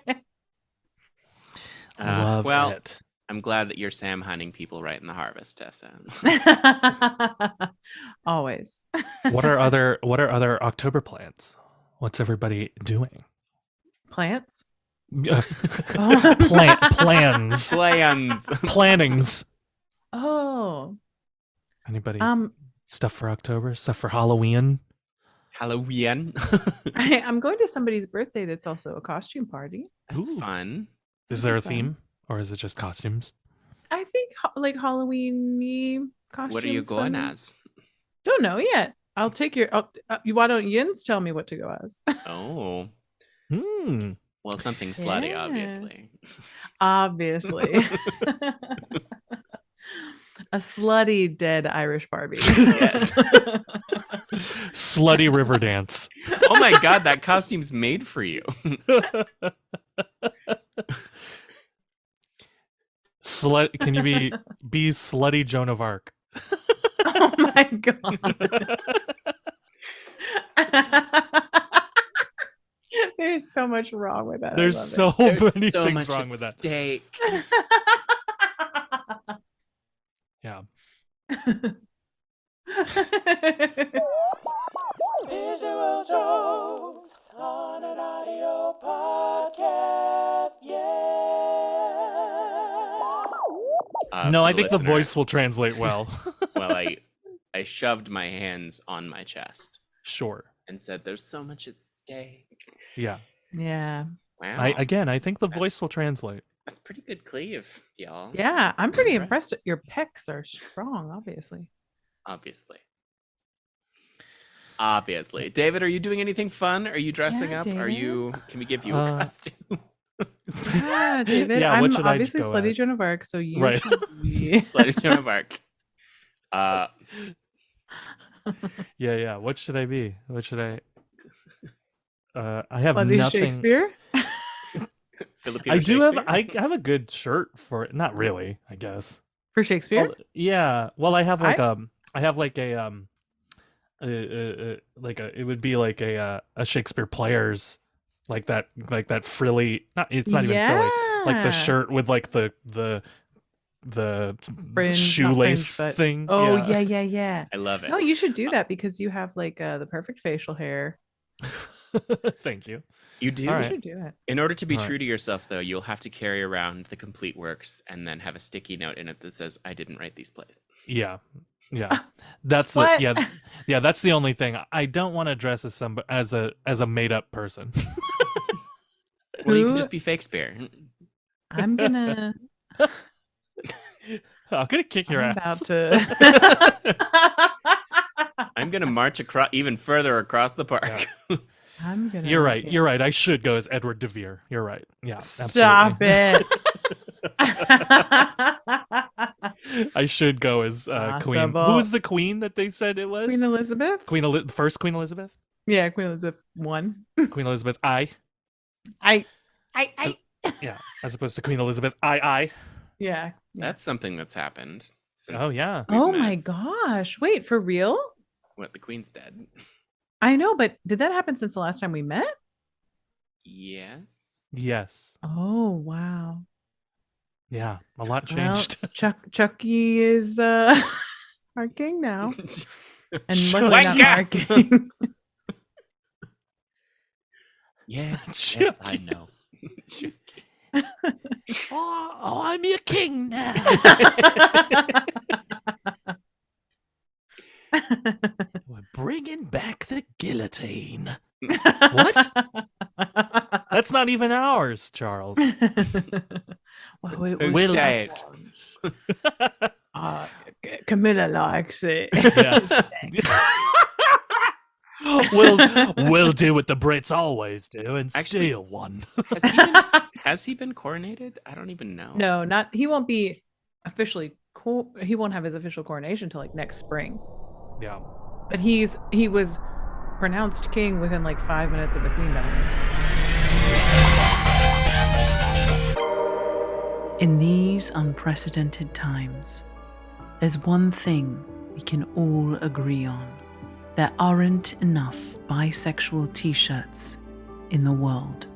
Love well, it. I'm glad that you're Sam hunting people right in the harvest, Tessa. Always. What are other October plans? What's everybody doing? Plants? Plans. Plannings. Oh. Anybody Um, stuff for October? Stuff for Halloween? Halloween. I'm going to somebody's birthday that's also a costume party. That's Ooh. fun. Is there a Fun. theme, or is it just costumes? I think like Halloween-y costumes. What are you going fun. as? Don't know yet. I'll take your. Why don't Yins tell me what to go as? Oh, Hmm. well, something slutty, Yeah. obviously. Obviously. A slutty dead Irish Barbie. Yes. Slutty river dance. Oh my god, that costume's made for you. Can you be slutty Joan of Arc? Oh my god. There's so much wrong with that. I There's love so There's many so things much wrong at with that. stake. Yeah. Visual jokes on an audio podcast, yeah. No, For I think the listener, voice will translate well. Well, I shoved my hands on my chest Sure. and said, "There's so much at stake." Yeah. Yeah. Wow, I think the voice will translate. that's pretty good cleave, y'all. Yeah. I'm pretty Impressed. impressed. Your pecs are strong, obviously. Obviously. David, are you doing anything fun? Are you dressing Yeah, up? Are David. you? Can we give you a costume? Yeah, David. Yeah, I'm what should I obviously go slutty as? Joan of Arc, so you Right. should be. Slutty Joan of Arc. Yeah. What should I be? What should I? I have Slutty nothing. Shakespeare. Filipino I do have. Shakespeare? I have a good shirt for it. Not really, I guess. For Shakespeare? Well, yeah. Well, I have like I have like a like a. It would be like a Shakespeare Players, like that frilly. It's not even frilly. Like the shirt with like the Fringe, not shoelace fringe, but- thing. Oh, yeah. I love it. No, you should do that because you have like the perfect facial hair. Thank you. You do. All You right. should do it. In order to be All true to yourself, though, you'll have to carry around the complete works and then have a sticky note in it that says, "I didn't write these plays." Yeah. Yeah. That's the What? yeah, that's the only thing. I don't want to dress as a made up person. Well, you can Who- just be Shakespeare. I'm gonna. I'm gonna kick your I'm ass. about to. I'm gonna march even further across the park. I'm gonna. You're right. You're right. I should go as Edward de Vere. You're right. Yeah. Stop absolutely. it. I should go as Queen. Who Possible. was the queen that they said it was? Queen Elizabeth? First Queen Elizabeth? Yeah, Queen Elizabeth one. Queen Elizabeth I. I. Yeah. As opposed to Queen Elizabeth I. Yeah. That's something that's happened since. Oh yeah. we've Oh met. my gosh! Wait, for real? What, the Queen's dead? I know, but did that happen since the last time we met? Yes. Yes. Oh wow! Yeah. A lot Well, changed. Chucky is our king now, and luckily not Wanker! our king. Yes, yes, I Chucky. know. Oh, I'm your king now. We're bringing back the guillotine. What? That's not even ours, Charles. Well, it Who was said? Camilla likes it. Yeah. we'll do what the Brits always do and Actually- steal one. Has he been coronated? I don't even know. No, not he won't be officially he won't have his official coronation until like next spring. Yeah. But he was pronounced king within like 5 minutes of the queen dying. In these unprecedented times, there's one thing we can all agree on. There aren't enough bisexual t-shirts in the world.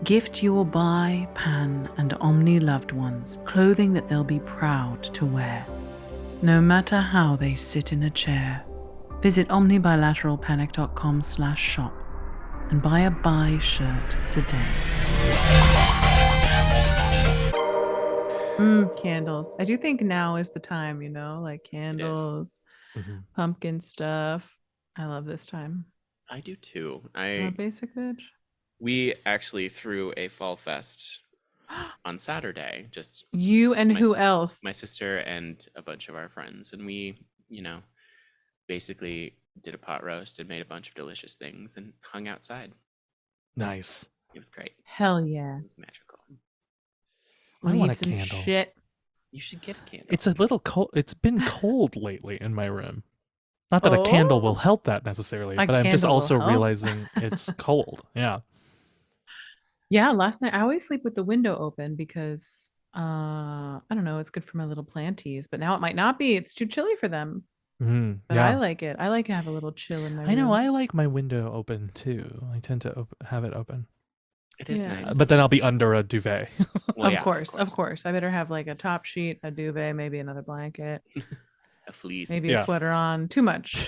Gift your bi, pan, and omni loved ones clothing that they'll be proud to wear, no matter how they sit in a chair. Visit omnibilateralpanic.com/shop and buy a bi shirt today. Candles. I do think now is the time, like candles, Mhm. pumpkin stuff. I love this time. I do too. Basic bitch. We actually threw a fall fest on Saturday. Just You and My who s- else? my sister and a bunch of our friends, and we, basically did a pot roast and made a bunch of delicious things and hung outside. Nice. It was great. Hell yeah. It was magical. I want a Leaves and candle. shit. You should get a candle. It's a little cold. It's been cold lately in my room. Not that a candle will Oh. help that necessarily, A but I'm just candle will also help. realizing it's cold. Yeah. Yeah, last night I always sleep with the window open because I don't know, it's good for my little planties, but now it might not be. It's too chilly for them. But Yeah. I like it. I like to have a little chill in my I know. room. I like my window open too. I tend to have it open, It is Yeah. nice. but then I'll be under a duvet. Well, Of yeah, course. I better have like a top sheet, a duvet, maybe another blanket, A fleece. maybe Yeah. a sweater on. Too much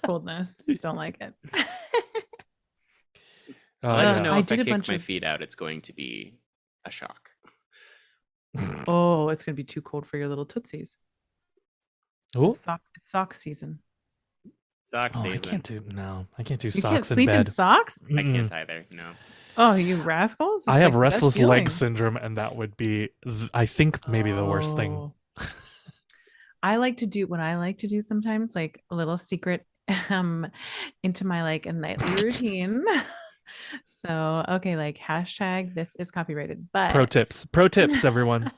coldness. Don't like it. I like to yeah. know I if I did a kick bunch my of- feet out, it's going to be a shock. Oh, it's gonna be too cold for your little tootsies. Oh, It's sock season. Sock I season. can't do I can't do You socks can't in sleep bed. in socks? I Mm-mm. can't either. No. Oh, you rascals! I It's have like the best restless feeling. leg syndrome, and that would be, I think, maybe the worst thing. Oh. I like to do what I like to do sometimes, like a little secret into my like a nightly routine. So okay, like hashtag this is copyrighted, but Pro tips, everyone.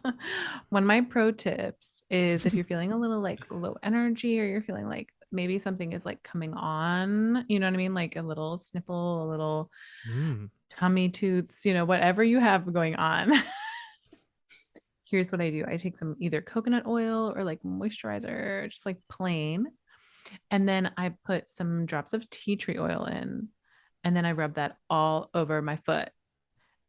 one of my pro tips is if you're feeling a little like low energy or you're feeling like maybe something is like coming on, you know what I mean? Like a little sniffle, a little Mm. tummy toots, whatever you have going on. Here's what I do. I take some either coconut oil or like moisturizer, just like plain. And then I put some drops of tea tree oil in. And then I rub that all over my foot.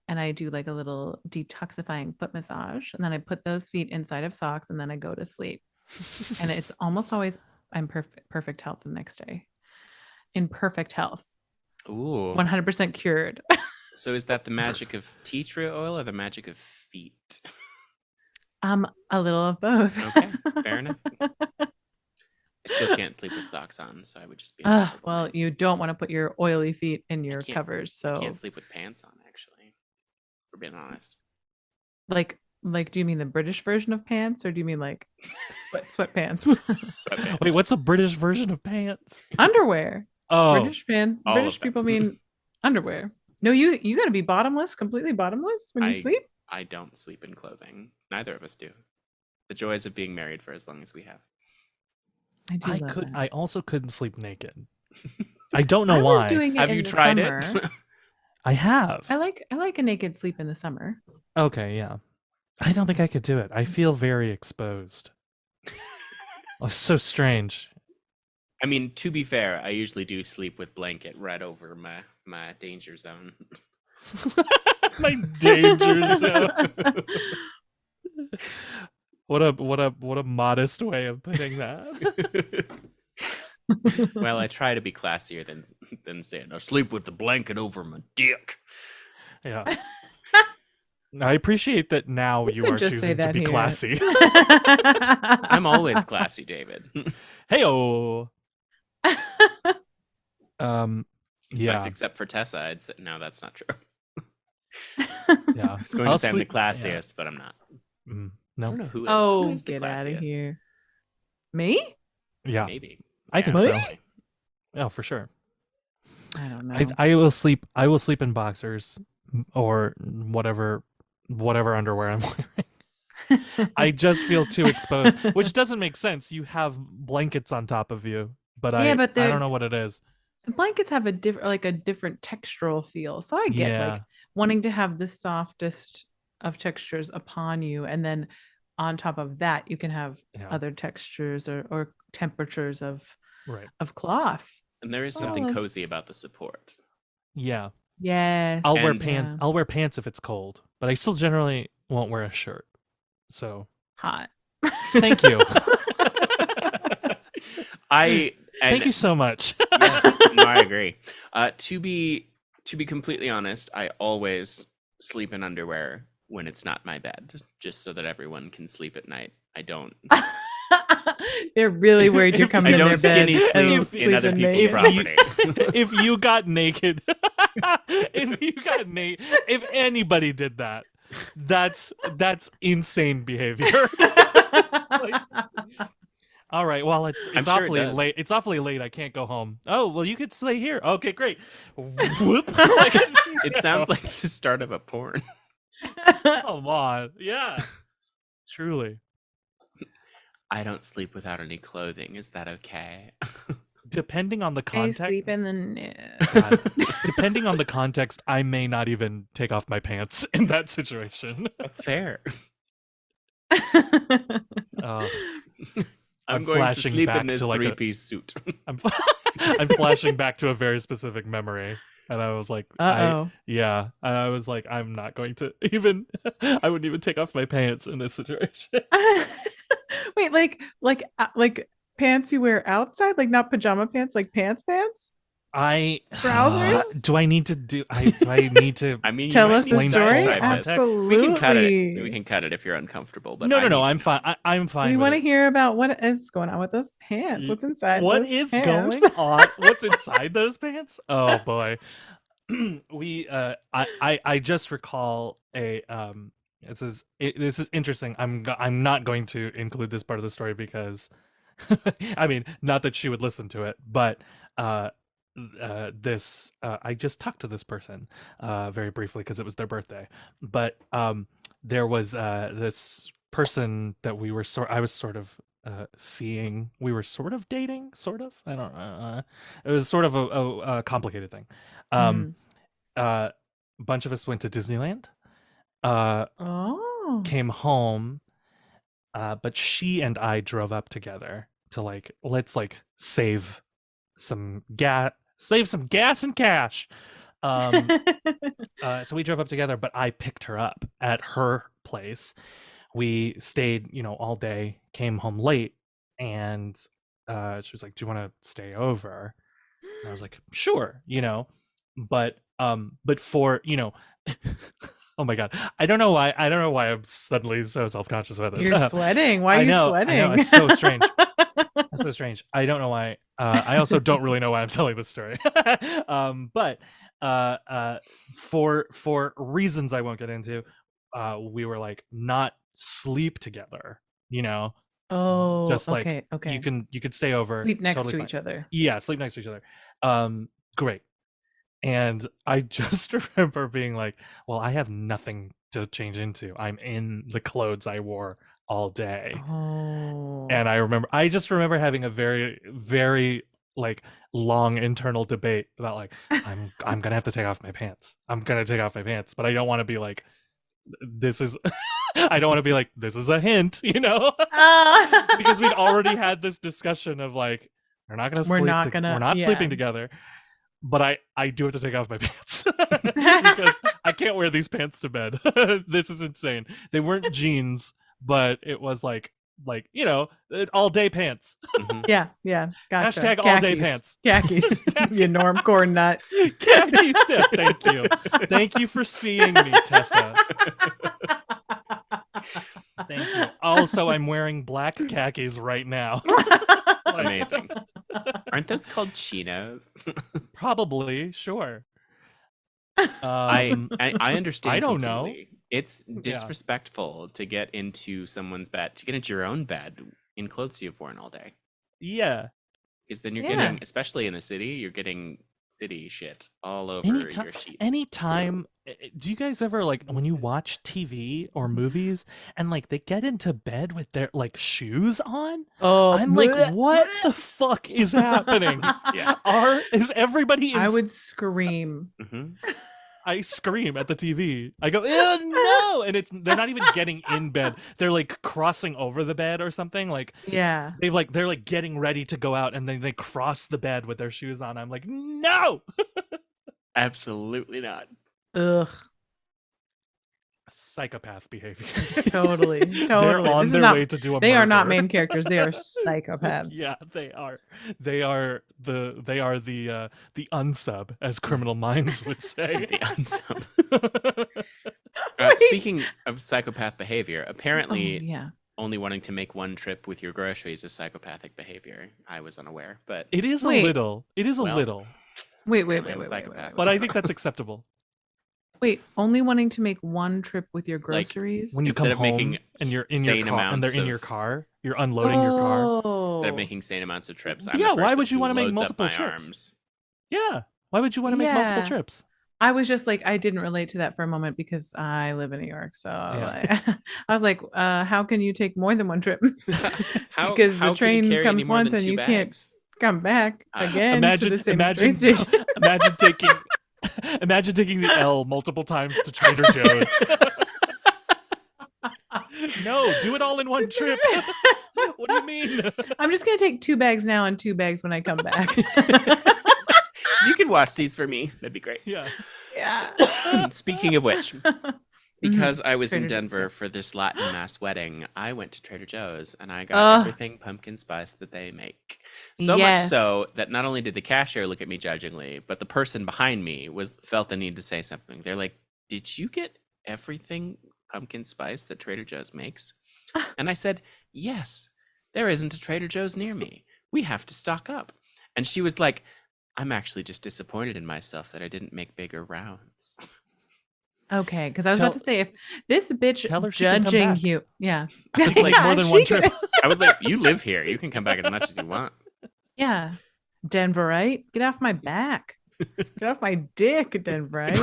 And I do like a little detoxifying foot massage. And then I put those feet inside of socks and then I go to sleep. And it's almost always I'm perfect health the next day. In perfect health. Ooh. 100% cured. So is that the magic of tea tree oil or the magic of feet? A little of both. Okay, fair enough. I still can't sleep with socks on, so I would just be a miserable Well, man. you don't want to put your oily feet in your can't- covers. I So can't sleep with pants on, actually. For being honest. like do you mean the British version of pants, or do you mean like sweatpants? Sweatpants. Wait, what's a British version of pants? Underwear. Oh, British pants. all of British them. people mean underwear. No, you got to be bottomless, completely bottomless when you sleep. I don't sleep in clothing. Neither of us do. The joys of being married for as long as we have. I do. I love could. that. I also couldn't sleep naked. I don't know I why. was doing it Have in you the tried summer. it? I have. I like a naked sleep in the summer. Okay, yeah. I don't think I could do it. I feel very exposed. Oh, so strange. I mean, to be fair, I usually do sleep with blanket right over my danger zone. My danger zone. What a modest way of putting that. Well, I try to be classier than saying, I sleep with the blanket over my dick. Yeah. I appreciate that now you could are just say choosing to that be here. classy. I'm always classy, David. Heyo. Yeah. Except for Tessa, I'd say, no, that's not true. Yeah. I was going I'll to say I'm the sleep- yeah. classiest, but I'm not. I No. don't know who is. Oh, Who is the get out of classiest? here. Me? Yeah. Maybe. I think Me? so. Oh, for sure. I don't know. I will sleep in boxers or whatever underwear I'm wearing. I just feel too exposed, which doesn't make sense. You have blankets on top of you, but Yeah, but I they're- don't know what it is. blankets have a different textural feel. So I get Yeah. like wanting to have the softest of textures upon you, and then on top of that you can have Yeah. other textures or temperatures of Right. cloth. And there is So something cozy it's- about the support. Yeah. Yes. I'll wear And- pants. I'll wear pants if it's cold, but I still generally won't wear a shirt. So Hot. thank you. Thank you so much. Yes, no, I agree. To be completely honest, I always sleep in underwear when it's not my bed, just so that everyone can sleep at night. I don't. They're really worried you're coming I in their don't bed. skinny and sleep in other sleeping people's naked. property. If you got naked, if anybody did that, that's insane behavior. All right, well, it's I'm sure it awfully does. late. It's awfully late. I can't go home. Oh, well, you could stay here. Okay, great. Whoop. Like, It sounds like the start of a porn. come on. Yeah. Truly. I don't sleep without any clothing. Is that okay? Depending on the I context, sleep in the nude. God, depending on the context, I may not even take off my pants in that situation. That's fair. Uh, I'm I'm going to flashing sleep back in this to, like, a- three-piece suit. I'm flashing back to a very specific memory, and I was like, Uh-oh. yeah, and I was like, I'm not going to even. I wouldn't even take off my pants in this situation. Wait, like pants you wear outside, like not pajama pants, like pants? Trousers? Do I need to do? Do I need to? I mean, Tell you us the explain the story. full context? Absolutely. We can cut it. We can cut it if you're uncomfortable. But No, I need I'm to fine. know. I'm fine. We with want to it. hear about what is going on with those pants. What's inside? What those is pants? going on? What's inside those pants? Oh boy. I just recall a this is interesting. I'm not going to include this part of the story because I mean, not that she would listen to it, but this I just talked to this person very briefly because it was their birthday. But there was this person that I was sort of seeing. We were sort of dating, sort of. I don't know. It was sort of a complicated thing. A bunch of us went to Disneyland. Oh. Came home, but she and I drove up together to let's save some gas and cash. So we drove up together, but I picked her up at her place. We stayed, all day, came home late, and she was like, "Do you want to stay over?" And I was like, "Sure," but for oh my god, I don't know why I'm suddenly so self-conscious about this. You're sweating. Why are I you know, sweating? it's so strange. That's so strange. I don't know why. I also don't really know why I'm telling this story. But for reasons I won't get into, we were like not sleep together. Oh, Just like okay, okay. you could stay over, Sleep next totally to fine. each other. Yeah, sleep next to each other. Great. And I just remember being like, well, I have nothing to change into. I'm in the clothes I wore all day. Oh. And I just remember having a very, very like long internal debate about like, I'm gonna have to take off my pants. I'm gonna take off my pants, but I don't want to be like, this is I don't want to be like, this is a hint, because we'd already had this discussion of like, we're not gonna sleep. We're not sleeping together. But I do have to take off my pants because I can't wear these pants to bed. This is insane. They weren't jeans, but it was like all day pants. Mhm. Yeah. Gotcha. Hashtag all day pants. Khakis. You normcore nut. Khakis. Yeah, thank you. Thank you for seeing me, Tessa. Thank you. Also, I'm wearing black khakis right now. Amazing. Aren't those called chinos? Probably, sure. I understand. I don't completely. know. It's disrespectful to get into someone's bed, to get into your own bed in clothes you've worn all day. Yeah. Because then you're getting, especially in the city, you're getting city shit all over your sheet. Anytime, do you guys ever like when you watch TV or movies and like they get into bed with their like shoes on? Oh, I'm like, what the fuck is happening? Yeah. Is everybody? I would scream. Mhm. I scream at the TV. I go, no, and they're not even getting in bed. They're like crossing over the bed or something. Like Yeah. they're like getting ready to go out, and then they cross the bed with their shoes on. I'm like, no. Absolutely not. Ugh. Psychopath behavior. Totally. They're on their way to do a They are not murder. main characters. They are psychopaths. Yeah, they are. They are the unsub, as Criminal Minds would say. The unsub. Speaking of psychopath behavior, apparently only wanting to make one trip with your groceries is psychopathic behavior. I was unaware, but it is a little. It is a little. Wait. But I think that's acceptable. Wait, only wanting to make one trip with your groceries? When you come home and you're in your car, and they're in your car, you're unloading your car. Instead of making sane amounts of trips, why would you want to make multiple trips? Yeah, why would you want to make multiple trips? I was just like, I didn't relate to that for a moment because I live in New York. So I was like, how can you take more than one trip? Because the train comes once and you can't come back again to the same train station. Imagine taking the L multiple times to Trader Joe's. No, do it all in one trip. What do you mean? I'm just going to take 2 bags now and 2 bags when I come back. You can wash these for me. That'd be great. Yeah. Speaking of which, because I was in Denver for this Latin mass wedding, I went to Trader Joe's and I got everything pumpkin spice that they make. So much so that not only did the cashier look at me judgingly, but the person behind me felt the need to say something. They're like, "Did you get everything pumpkin spice that Trader Joe's makes?" And I said, "Yes. There isn't a Trader Joe's near me. We have to stock up." And she was like, "I'm actually just disappointed in myself that I didn't make bigger rounds." Okay, because I was about to say, if this bitch judging you, I was like, more than one trip. I was like, "You live here. You can come back as much as you want." Yeah, Denverite, get off my back, get off my dick, Denverite.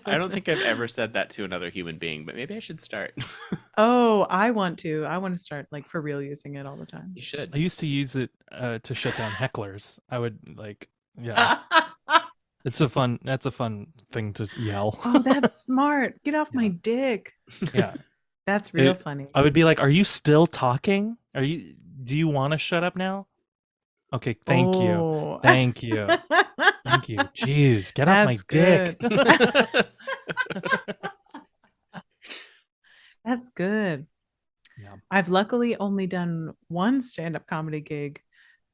I don't think I've ever said that to another human being, but maybe I should start. Oh, I want to start like for real using it all the time. You should. I used to use it to shut down hecklers. I would that's a fun thing to yell. Oh, that's smart. Get off my dick. Yeah. That's real funny. I would be like, "Are you still talking? Do you want to shut up now?" Okay, thank you. Thank you. Thank you. Jeez, get off my dick. That's good. Yeah. I've luckily only done one stand-up comedy gig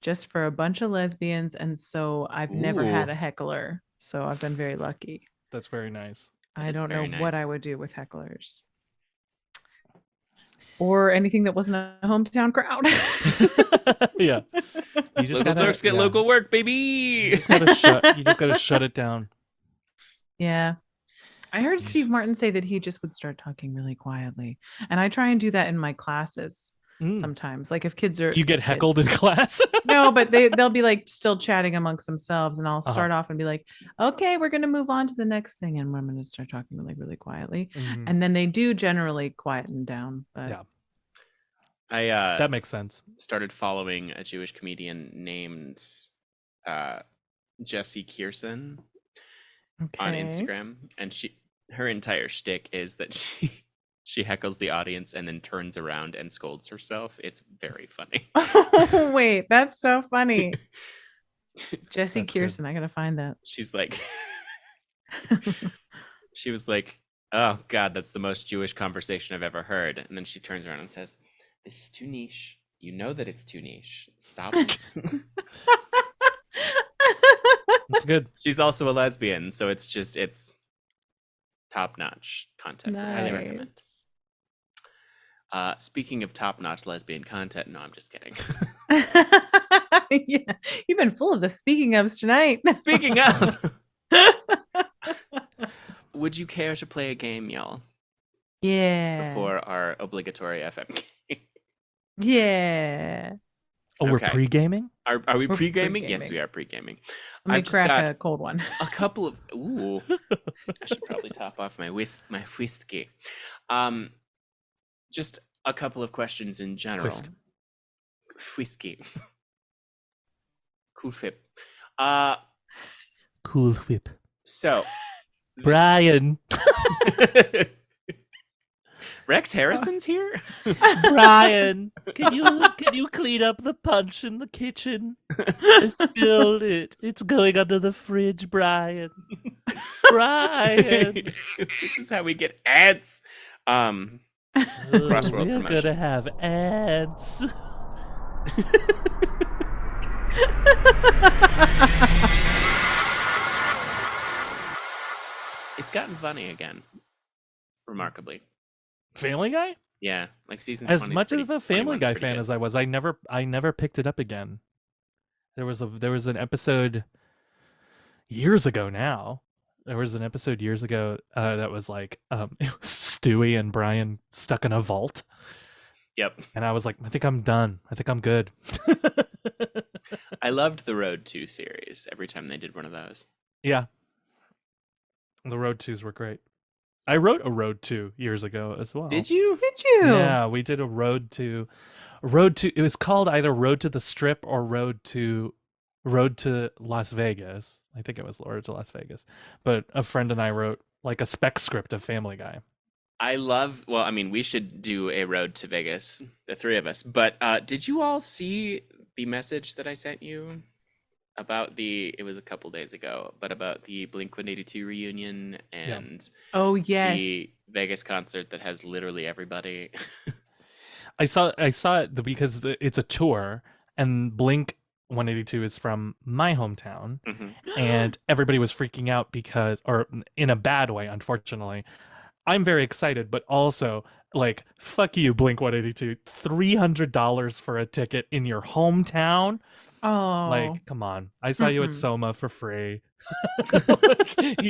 just for a bunch of lesbians, and so I've never had Ooh. a heckler. So I've been very lucky. That's very nice. I That's don't know very what I nice. would do with hecklers. Or anything that wasn't a hometown crowd. Yeah. You just Local gotta, jokes get yeah. local work, You baby. just gotta shut it down. Yeah. I heard Yes. Steve Martin say that he just would start talking really quietly. And I try and do that in my classes sometimes. Like if kids are You get heckled in class. No, but they'll be like still chatting amongst themselves, and I'll Uh-huh. start off and be like, okay, we're gonna move on to the next thing, and I'm gonna start talking like really quietly. Mhm. And then they do generally quieten down. But Yeah. I That makes sense. started following a Jewish comedian named Jessie Kierson on okay. Instagram, and her entire shtick is that she heckles the audience and then turns around and scolds herself. It's very funny. Oh wait, that's so funny. Jessie That's good. Kierson, I gotta find that. She's like, she was like, "Oh God, that's the most Jewish conversation I've ever heard." And then she turns around and says, "This is too niche. You know that it's too niche. Stop." That's good. She's also a lesbian, so it's top-notch content. I highly recommend. Speaking of top-notch lesbian content, no, I'm just kidding. Yeah, you've been full of the speaking ofs tonight. Speaking of, would you care to play a game, y'all, Yeah. before our obligatory FM game? Yeah. Oh, we're Okay. pre-gaming? Are we We're pre-gaming? Yes, pre-gaming. we are pre-gaming. Let me I've just crack got a cold one. a couple of ooh. I should probably top off my whiskey. Just a couple of questions in general. Whiskey. Cool flip. Cool whip. So Brian. Rex Harrison's here? Brian, can you clean up the punch in the kitchen? I spilled it. It's going under the fridge, Brian. Brian. This is how we get ads. Crossworld We're promotion. gonna have ads. It's gotten funny again. Remarkably. Family Guy? Yeah, like season 20 As is much pretty- of a Family 21's Guy pretty fan good. as I was, I never picked it up again. There was an episode years ago now. There was an episode years ago that was like it was Stewie and Brian stuck in a vault. Yep. And I was like, I think I'm done. I think I'm good. I loved the Road 2 series every time they did one of those. Yeah. The Road 2s were great. I wrote a Road 2 years ago as well. Did you? Did you? Yeah, we did a Road to it was called either Road to the Strip or Road to Las Vegas. I think it was Road to Las Vegas. But a friend and I wrote like a spec script of Family Guy. Well, I mean, we should do a Road to Vegas, the three of us. But did you all see the message that I sent you about it was a couple days ago, but about the Blink-182 reunion and Oh yes. the Vegas concert that has literally everybody? I saw it because it's a tour, and Blink 182 is from my hometown, Mhm. and everybody was freaking out or in a bad way, unfortunately. I'm very excited, but also like, fuck you, Blink 182, $300 for a ticket in your hometown. Oh. Like, come on! I saw you at Mm-mm. Soma for free. Like,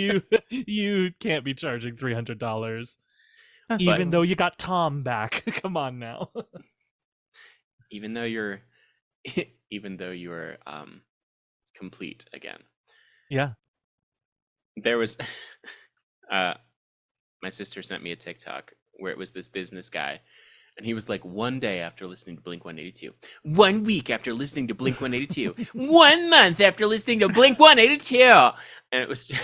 you can't be charging $300, That's even fine. though you got Tom back. Come on now. Even though you're complete again. Yeah. There was my sister sent me a TikTok where it was this business guy, and he was like, 1 day after listening to Blink 182, 1 week after listening to Blink 182, 1 month after listening to Blink 182, and it was just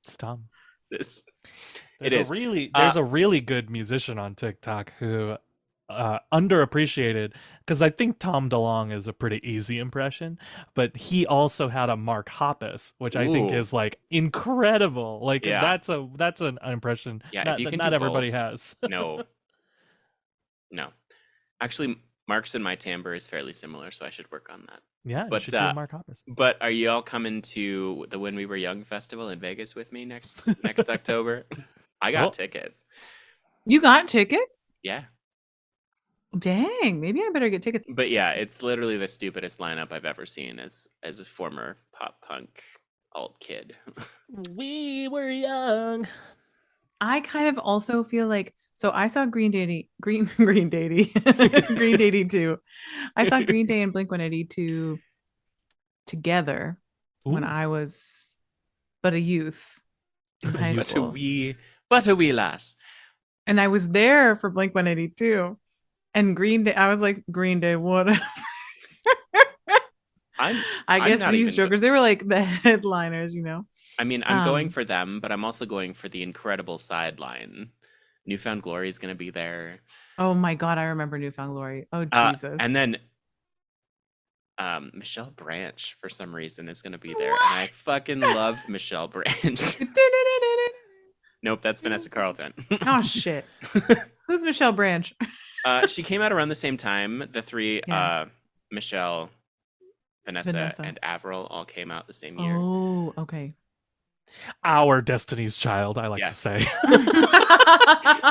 It's Tom. this. There's a really good musician on TikTok who underappreciated, because I think Tom DeLonge is a pretty easy impression, but he also had a Mark Hoppus, which I think Ooh. is like incredible. Like, Yeah. that's an impression Yeah, if not, you can not do everybody both. has. No. Actually, Mark's and my timbre is fairly similar, so I should work on that. Yeah, you But, should do a Mark Hoppus. But are you all coming to the When We Were Young festival in Vegas with me next October? I got Cool. tickets. You got tickets? Yeah. Dang, maybe I better get tickets. But yeah, it's literally the stupidest lineup I've ever seen as a former pop punk alt kid. We were young. I kind of also feel like, so I saw Green Day Green Day 2. I saw Green Day and Blink-182 together when Ooh. I was but a youth in high But a school. wee lass. And I was there for Blink-182 and Green Day. I was like, Green Day, what? I guess not these even- jokers, they were like the headliners, you know. I mean, I'm going Um, for them, but I'm also going for the incredible sideline. Newfound Glory is going to be there. Oh my God, I remember Newfound Glory. Oh Jesus. And then Michelle Branch, for some reason, is going to be there. And I fucking love Michelle Branch. Nope, that's Vanessa Carlton. Oh shit. Who's Michelle Branch? She came out around the same time. The three, Yeah. Michelle, Vanessa, Vanessa. and Avril all came out the same year. Oh, okay. Our Destiny's Child, I like Yes. to say.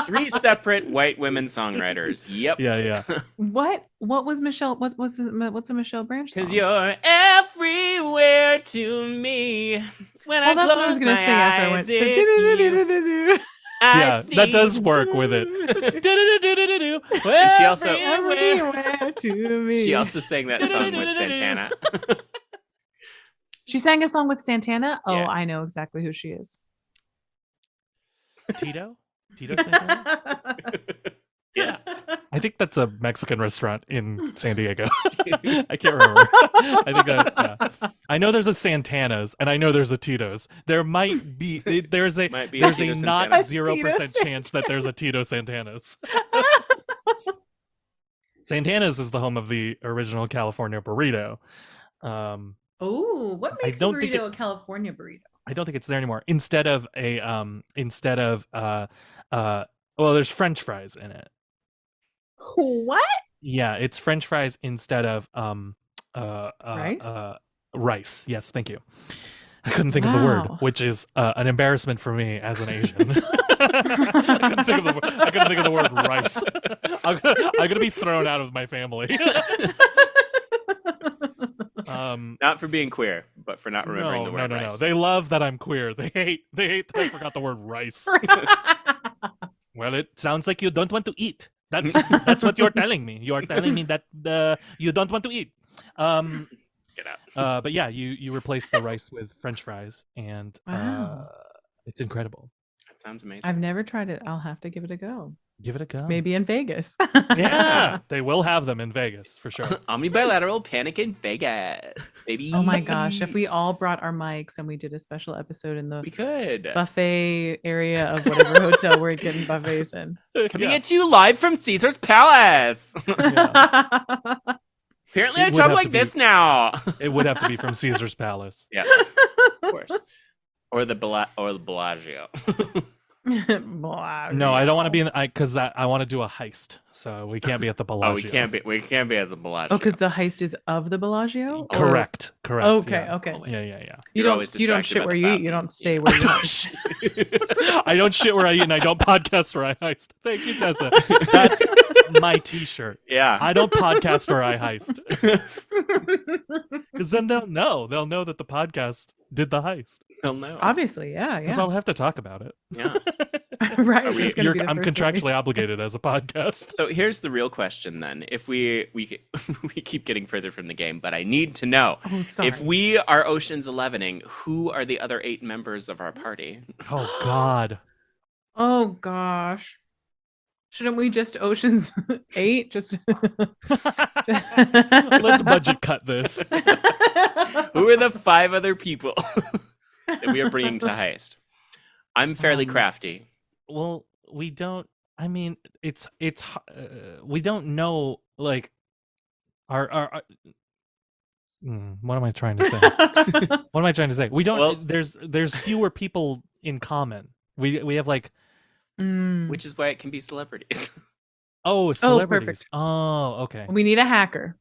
3 separate white women songwriters. Yep. Yeah. What was Michelle? What's a Michelle Branch song? Because you're everywhere to me. When I Well, that's what I was close gonna my sing after I eyes, went. it's you. I Yeah, that does see work with it. And she also- Everywhere to me. She also sang that song with Santana. She sang a song with Santana. Oh, Yeah. I know exactly who she is. Tito Santana? Yeah. I think that's a Mexican restaurant in San Diego. I can't remember. I know there's a Santana's and I know there's a Tito's. There might be there's a Might be there's a Tito not Santana's. 0% Tito chance that there's a Tito Santana's. Santana's is the home of the original California burrito. Oh, what I makes a don't think burrito a California burrito? I don't think it's there anymore. Instead of well, there's French fries in it. What? Yeah, it's French fries instead of Rice? Rice. Yes, thank you. I couldn't think of the word, Wow. which is an embarrassment for me as an Asian. I couldn't think of the word rice. I'm gonna be thrown out of my family. Not for being queer, but for not remembering the word no. rice. They love that I'm queer. They hate that I forgot the word rice. Well, it sounds like you don't want to eat. That's what you're telling me. You are telling me that you don't want to eat. Get out. But yeah, you replace the rice with French fries, and Wow. it's incredible. That sounds amazing. I've never tried it. I'll have to give it a go. Give it a go. Maybe in Vegas. Yeah, they will have them in Vegas for sure. Omni Bilateral Panic in Vegas, baby. Oh my gosh, if we all brought our mics and we did a special episode in the We could. buffet area of whatever hotel we're getting buffets in. Coming Yeah. at you live from Caesar's Palace. Apparently, It I would talk have like to be- this now. It would have to be from Caesar's Palace. Yeah, of course. Or the Bellagio. No, I don't want to be in because I want to do a heist, so we can't be at the Bellagio. Oh, we can't be. We can't be at the Bellagio. Oh, because the heist is of the Bellagio? Or- Correct. Okay, yeah. okay. Always. Yeah. You You're don't always you don't distracted shit by where the you eat. fact You that- don't stay where you eat. I don't shit where I eat, and I don't podcast where I heist. Thank you, Tessa. That's my T-shirt. Yeah. I don't podcast where I heist, because then they'll know. They'll know that the podcast did the heist, Hell no. Obviously, yeah, because yeah. I'll have to talk about it. Yeah. Right. Are we- that's gonna be the I'm first thing we- contractually obligated as a podcast. So here's the real question then. If we we keep getting further from the game, but I need to know. Oh, sorry. If we are Ocean's 11ing, who are the other 8 members of our party? Oh God. Oh gosh. Shouldn't we just Ocean's 8? Just Let's budget cut this. Who are the 5 other people that we are bringing to heist? I'm fairly crafty. Well, we don't. I mean, we don't know. Like, our what am I trying to say? What am I trying to say? We don't. Well- there's fewer people in common. We have like Mm. Which is why it can be celebrities. Oh, celebrities. perfect. Oh, okay. We need a hacker.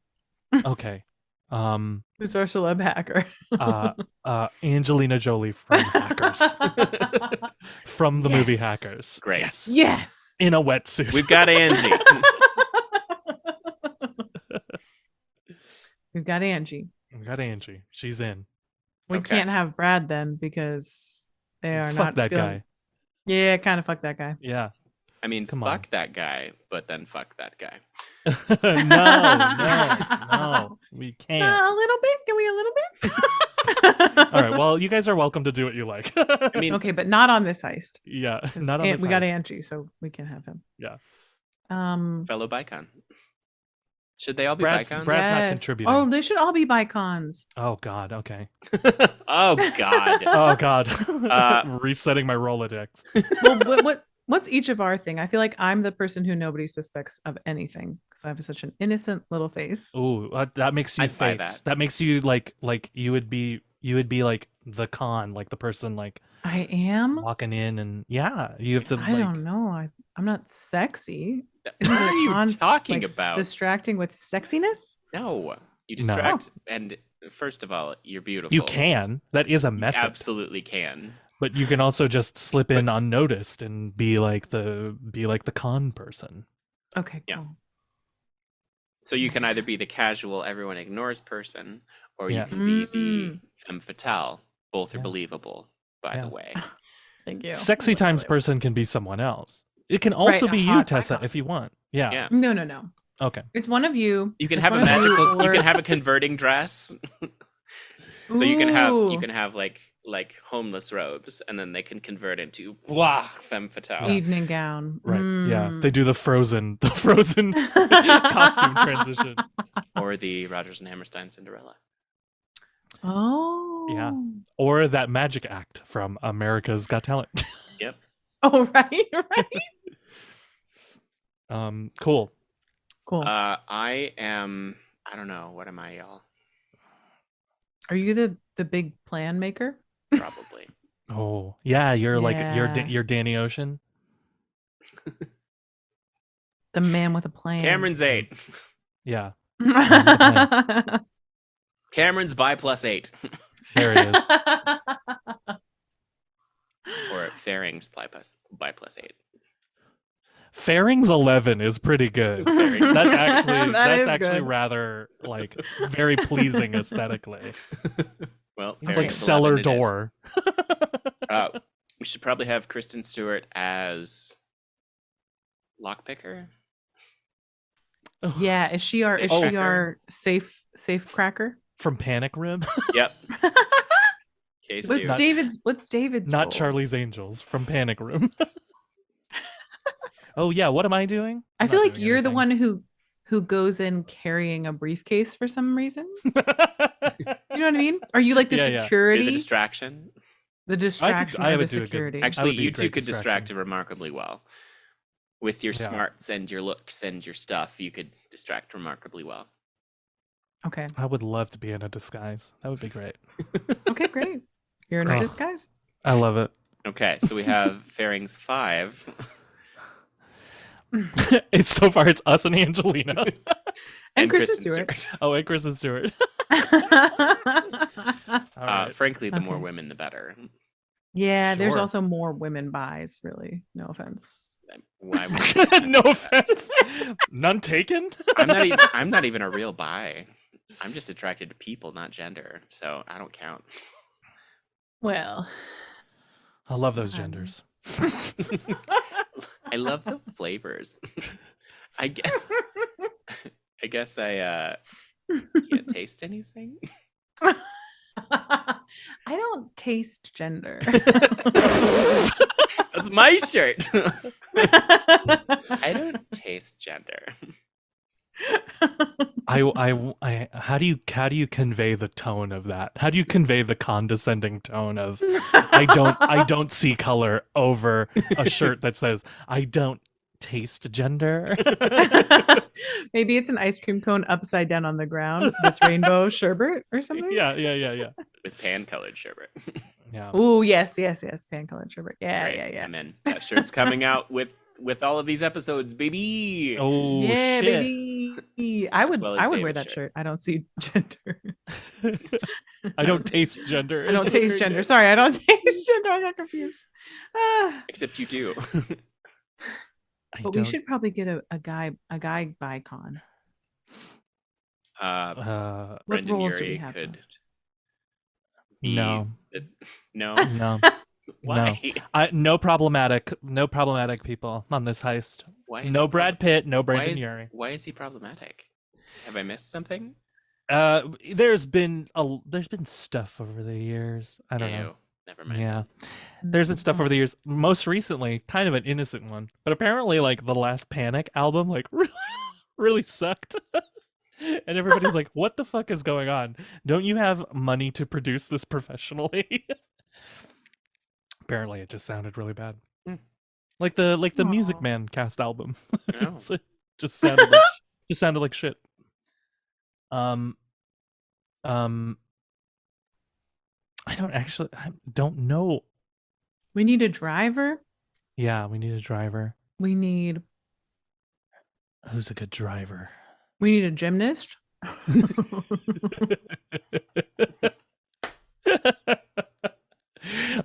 Okay. Who's our celeb hacker? Angelina Jolie from Hackers. From the movie Yes. Hackers. Great. Yes. Yes. In a wetsuit. We've got Angie. We've got Angie. We got Angie. She's in. We Okay. can't have Brad then because they are Fuck not that feeling... guy. Yeah, kind of fuck that guy. Yeah. I mean, Come fuck on. that guy, but then fuck that guy. No. We can't. A little bit. Can we a little bit? All right. Well, you guys are welcome to do what you like. I mean, Okay, but not on this heist. yeah. 'Cause Not on this we got heist. Angie, so we can have him. Yeah. fellow Bicon. Should they all be Brad's Bicons? not Yes. contributing. Oh, they should all be Bicons. Oh God. Okay. Oh God. Oh God. Uh, Resetting my Rolodex. Well, what's each of our thing? I feel like I'm the person who nobody suspects of anything because I have such an innocent little face. Ooh, that makes you I'd buy face. that. That makes you like you would be like the con, like the person like I am. walking in and yeah, you have to I like don't know. I'm not sexy. what Isn't are the you con, talking like, about? Distracting with sexiness? No, you No. distract. And first of all, you're beautiful. you can. That is a You method. absolutely can. But you can also just slip in unnoticed and be like the con person. Okay, Yeah. cool. So you can either be the casual, everyone ignores person, or Yeah. you can be the Mm. femme fatale. Both are Yeah. believable, by Yeah. the way. Thank you. Sexy That's times really- person can be someone else. It can also Right, a be you, hot Tessa, icon. if you want. Yeah. Yeah. No. Okay. It's one of you. You can It's have a one of you magical. You or- can have a converting dress. So you can Ooh. have like homeless robes, and then they can convert into blah femme fatale. evening gown. Right. Yeah. Mm. They do the frozen costume transition. Or the Rodgers and Hammerstein Cinderella. Oh. Or that magic act from America's Got Talent. Oh, right. Cool. Cool. I am. I don't know. What am I, y'all? Are you the big plan maker? Probably. Oh, yeah, you're like Yeah. you're Danny Ocean. The man with a plan. Cameron's 8. Yeah. Cameron's by +8. There it is. Or Faring's by +8. Fairing's 11 is pretty good. Fairing. That's actually That is actually good. rather like very pleasing aesthetically. Well, It's like Faring's cellar 11 it is. door. We should probably have Kristen Stewart as lockpicker. Yeah, is she our Oh. safe cracker? From Panic Room. Yep. Case What's two. Not- David's Not role? Charlie's Angels from Panic Room. Oh yeah, what am I doing? I I'm feel not like doing you're the anything. one who goes in carrying a briefcase for some reason. You know what I mean? Are you like the Yeah, yeah. You're security? the distraction. The distraction I or the would do a good- security? would Actually, be a you two great could distract distraction. it remarkably well. With your Yeah. smarts and your looks and your stuff, you could distract remarkably well. Okay. I would love to be in a disguise. That would be great. Okay, great. You're in a Oh. disguise. I love it. Okay, so we have Faring's 5. It's so far it's us and Angelina. And Kristen Stewart. Oh, and Kristen Stewart. All right. Frankly, the more Okay. women, the better. Yeah, there's Sure. also more women buys, really. No offense. Why would No offense. None taken. I'm not even a real bi. I'm just attracted to people, not gender. So I don't count. Well, I love those Um, genders. I love the flavors. I guess I can't taste anything. I don't taste gender. That's my shirt. I don't taste gender. I how do you convey the tone of that? How do you convey the condescending tone of I don't see color over a shirt that says I don't taste gender? Maybe it's an ice cream cone upside down on the ground. That's rainbow sherbet or something. Yeah. With pan-colored sherbet. Yeah. Oh yes, pan colored sherbet. Yeah, Right, yeah. And then that shirt's coming out with with all of these episodes, baby. Oh yeah, shit! baby. I would well as wear David's that shirt. shirt. I don't see gender. I don't taste gender. I don't It's taste very gender. good. Sorry, I don't taste gender. I got confused. Ah. Except you do. I But don't. we should probably get a guy bicon. What Brendan roles do we Urie have could left? be No. no. No. Why? No problematic people on this heist. Why is No he Brad Pitt, no Brandon why Urie. why is he problematic? Have I missed something? There's been stuff over the years. I don't know. Ew, never mind. Yeah. There's been stuff over the years. Most recently, kind of an innocent one, but apparently, like the last Panic album, like really sucked. And everybody's like, "What the fuck is going on? Don't you have money to produce this professionally?" Apparently, it just sounded really bad. Hmm. Like the Music Aw. Man cast album. Oh. So it just sounded like shit. I don't know. We need a driver. Yeah, we need a driver. We need Who's a good driver? a gymnast.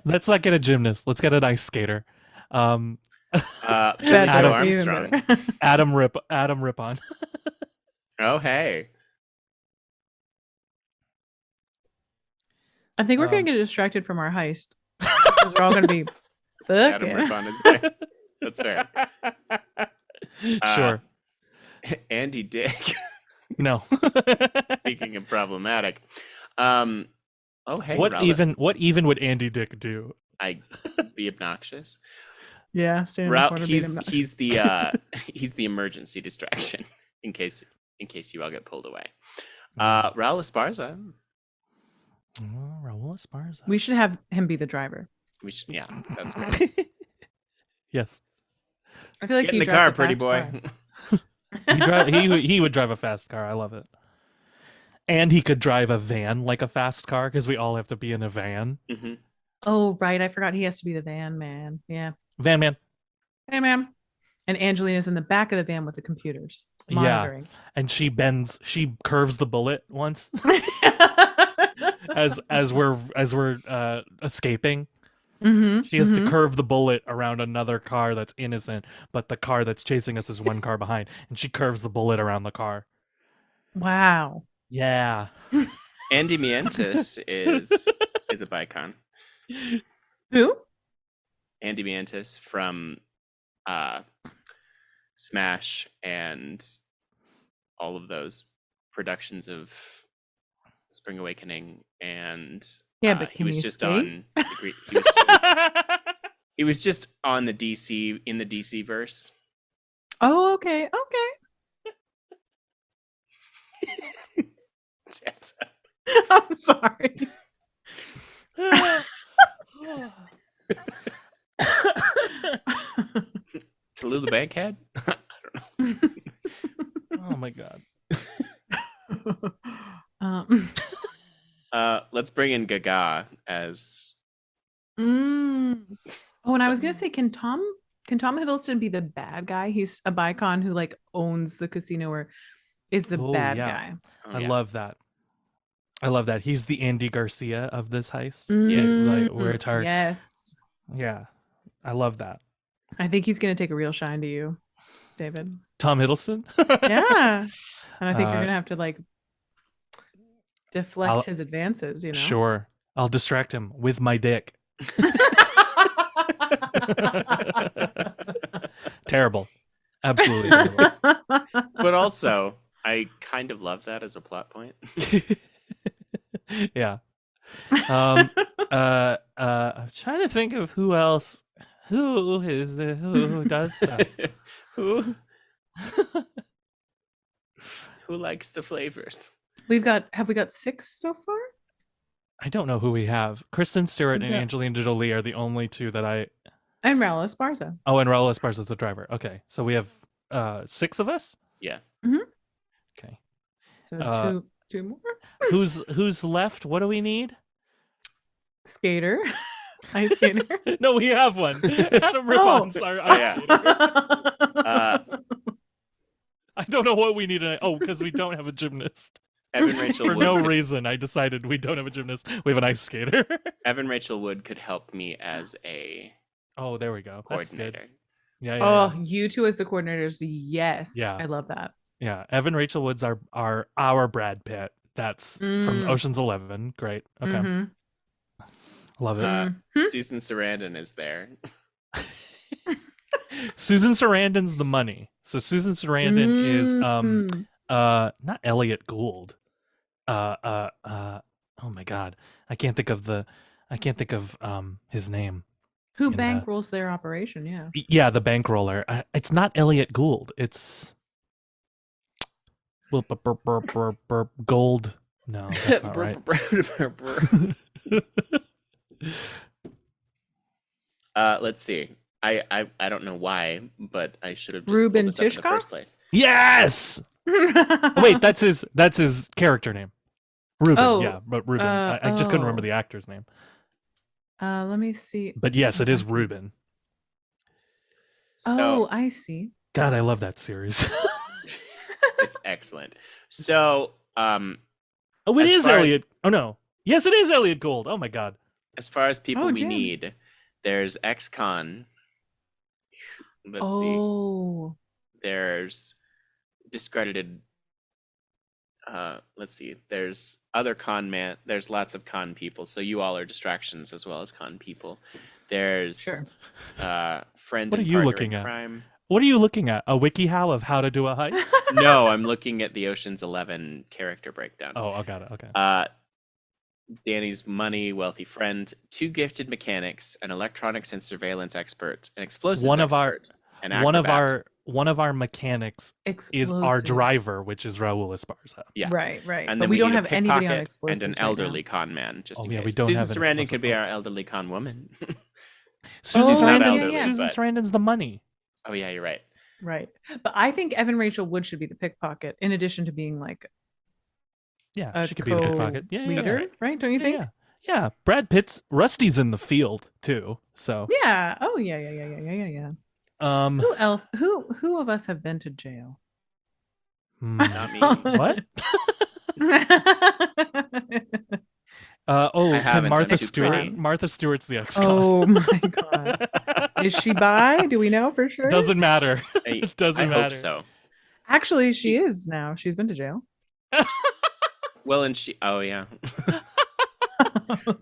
Let's not get a gymnast. Let's get an ice skater. Billy That's Joe even Armstrong. better. Adam Rippon. Oh hey. I think we're gonna Um, get distracted from our heist because we're all gonna be Adam fucking. Rippon is there. That's fair. Sure. Andy Dick. No. Speaking of problematic. Oh hey, what Raul, even would Andy Dick do? I be obnoxious. Yeah, stand in the Raul, corner being obnoxious. he's the he's the emergency distraction in case you all get pulled away. Raul Esparza. Oh, Raul Esparza. We should have him be the driver. We should, yeah, that's great. Yes. I feel like Get in he the drives car, a pretty fast boy. He would drive a fast car. I love it. And he could drive a van like a fast car because we all have to be in a van. Mhm. Oh, right. I forgot he has to be the van man. Yeah. Van man. Hey, man. And Angelina's in the back of the van with the computers monitoring. And she curves the bullet once as we're escaping. Mm-hmm, She has to curve the bullet around another car that's innocent, but the car that's chasing us is one car behind, and she curves the bullet around the car. Wow. Yeah. Andy Mientus is a bicon. Who? Andy Mientus from Smash and all of those productions of Spring Awakening, and Yeah, but he can was you just skate? on he was just on the DC verse. Oh, okay. Okay. Tessa. I'm sorry. Tallulah Bankhead? Oh my god. um, Let's bring in Gaga as mm. Oh, and I was gonna say, can Tom Hiddleston be the bad guy? He's a bicon who like owns the casino or is the Oh, bad yeah. guy. oh, I yeah. love that. I love that. He's the Andy Garcia of this heist. Yes. He's like we're tired. Yes. Yeah. I love that. I think he's gonna take a real shine to you, David. Tom Hiddleston? Yeah. And I think you're Uh, gonna have to like deflect I'll- his advances, you know? Sure. I'll distract him with my dick. Terrible. Absolutely terrible. But also, I kind of love that as a plot point. Yeah. I'm trying to think of who else who does stuff. Who likes the flavors? Have we got 6 so far? I don't know who we have. Kristen Stewart and Yeah. Angelina Jolie are the only two that I. And Raul Esparza. Oh, and Raul Esparza is the driver. Okay, so we have 6 of us. Yeah. Okay, So two more. who's left? What do we need? Skater. Ice skater. No, we have one. Adam Rippon's our ice yeah. skater. I don't know what we need to. Oh, because we don't have a gymnast. Evan Rachel For Wood. no reason, I decided we don't have a gymnast. We have an ice skater. Evan Rachel Wood could help me as a Oh, there we go. That's good. coordinator. Yeah, Oh, you two as the coordinators. Yes. Yeah. I love that. yeah. Evan Rachel Wood's our Brad Pitt. That's from Mm. Ocean's 11. Great. Okay, Mhm. love it. Mhm. Susan Sarandon is there. Susan Sarandon's the money. So Susan Sarandon is Mhm. not Elliot Gould. Oh my god. I can't think of his name. Who in the- bankrolls their operation? Yeah. Yeah, the bankroller. It's not Elliot Gould. It's Gold. No, that's not right. Let's see. I don't know why, but I should have just Ruben pulled this up in the Tishkoff? first place. Yes. Oh, wait, that's his character name. Ruben. Oh, Yeah, but Ruben. I just couldn't remember oh. the actor's name. Let me see. But yes, it is Okay. Ruben. So Oh, I see. God, I love that series. it's excellent. So Oh, it As is far as- Elliot. Oh no. Yes, it is Elliot Gould. Oh my god. as far as people Oh, we Jim. need, there's ex-con. Let's see. Oh. There's discredited. Let's see. There's other con man. There's lots of con people. So you all are distractions as well as con people. There's Sure. Friend What and are you partner looking in at? crime. What are you looking at? A WikiHow of how to do a heist? No, I'm looking at the Ocean's 11 character breakdown. Oh, I got it. Okay. Danny's money, wealthy friend, two gifted mechanics, an electronics and surveillance expert, an explosives One of our- expert, an One of our mechanics is our Explosives. driver, which is Raul Esparza. Yeah. Right. And But then we don't need a have anybody on pickpocket explosives. and an right elderly now. con man. Just Oh, in yeah, case. we don't Susan have an Sarandon explosive could be con. our elderly con woman. Susan Oh, not Sarandon. elderly, Susan but- Sarandon's the money. Oh yeah, you're right. Right. But I think Evan Rachel Wood should be the pickpocket, in addition to being like Yeah, a she could be the pickpocket. Yeah, yeah, leader, yeah. right. Don't you think? Yeah, yeah. Brad Pitt's Rusty's in the field too. So Yeah. Oh, yeah. um Who else? Who of us have been to jail? Not me. what? Oh, I can haven't Martha done too Stewart? pretty. Martha Stewart's the ex. Oh my god. Is she bi? Do we know for sure? Doesn't matter. I Doesn't hope matter. so. Actually, she is now. She's been to jail. Well, and she. Oh yeah.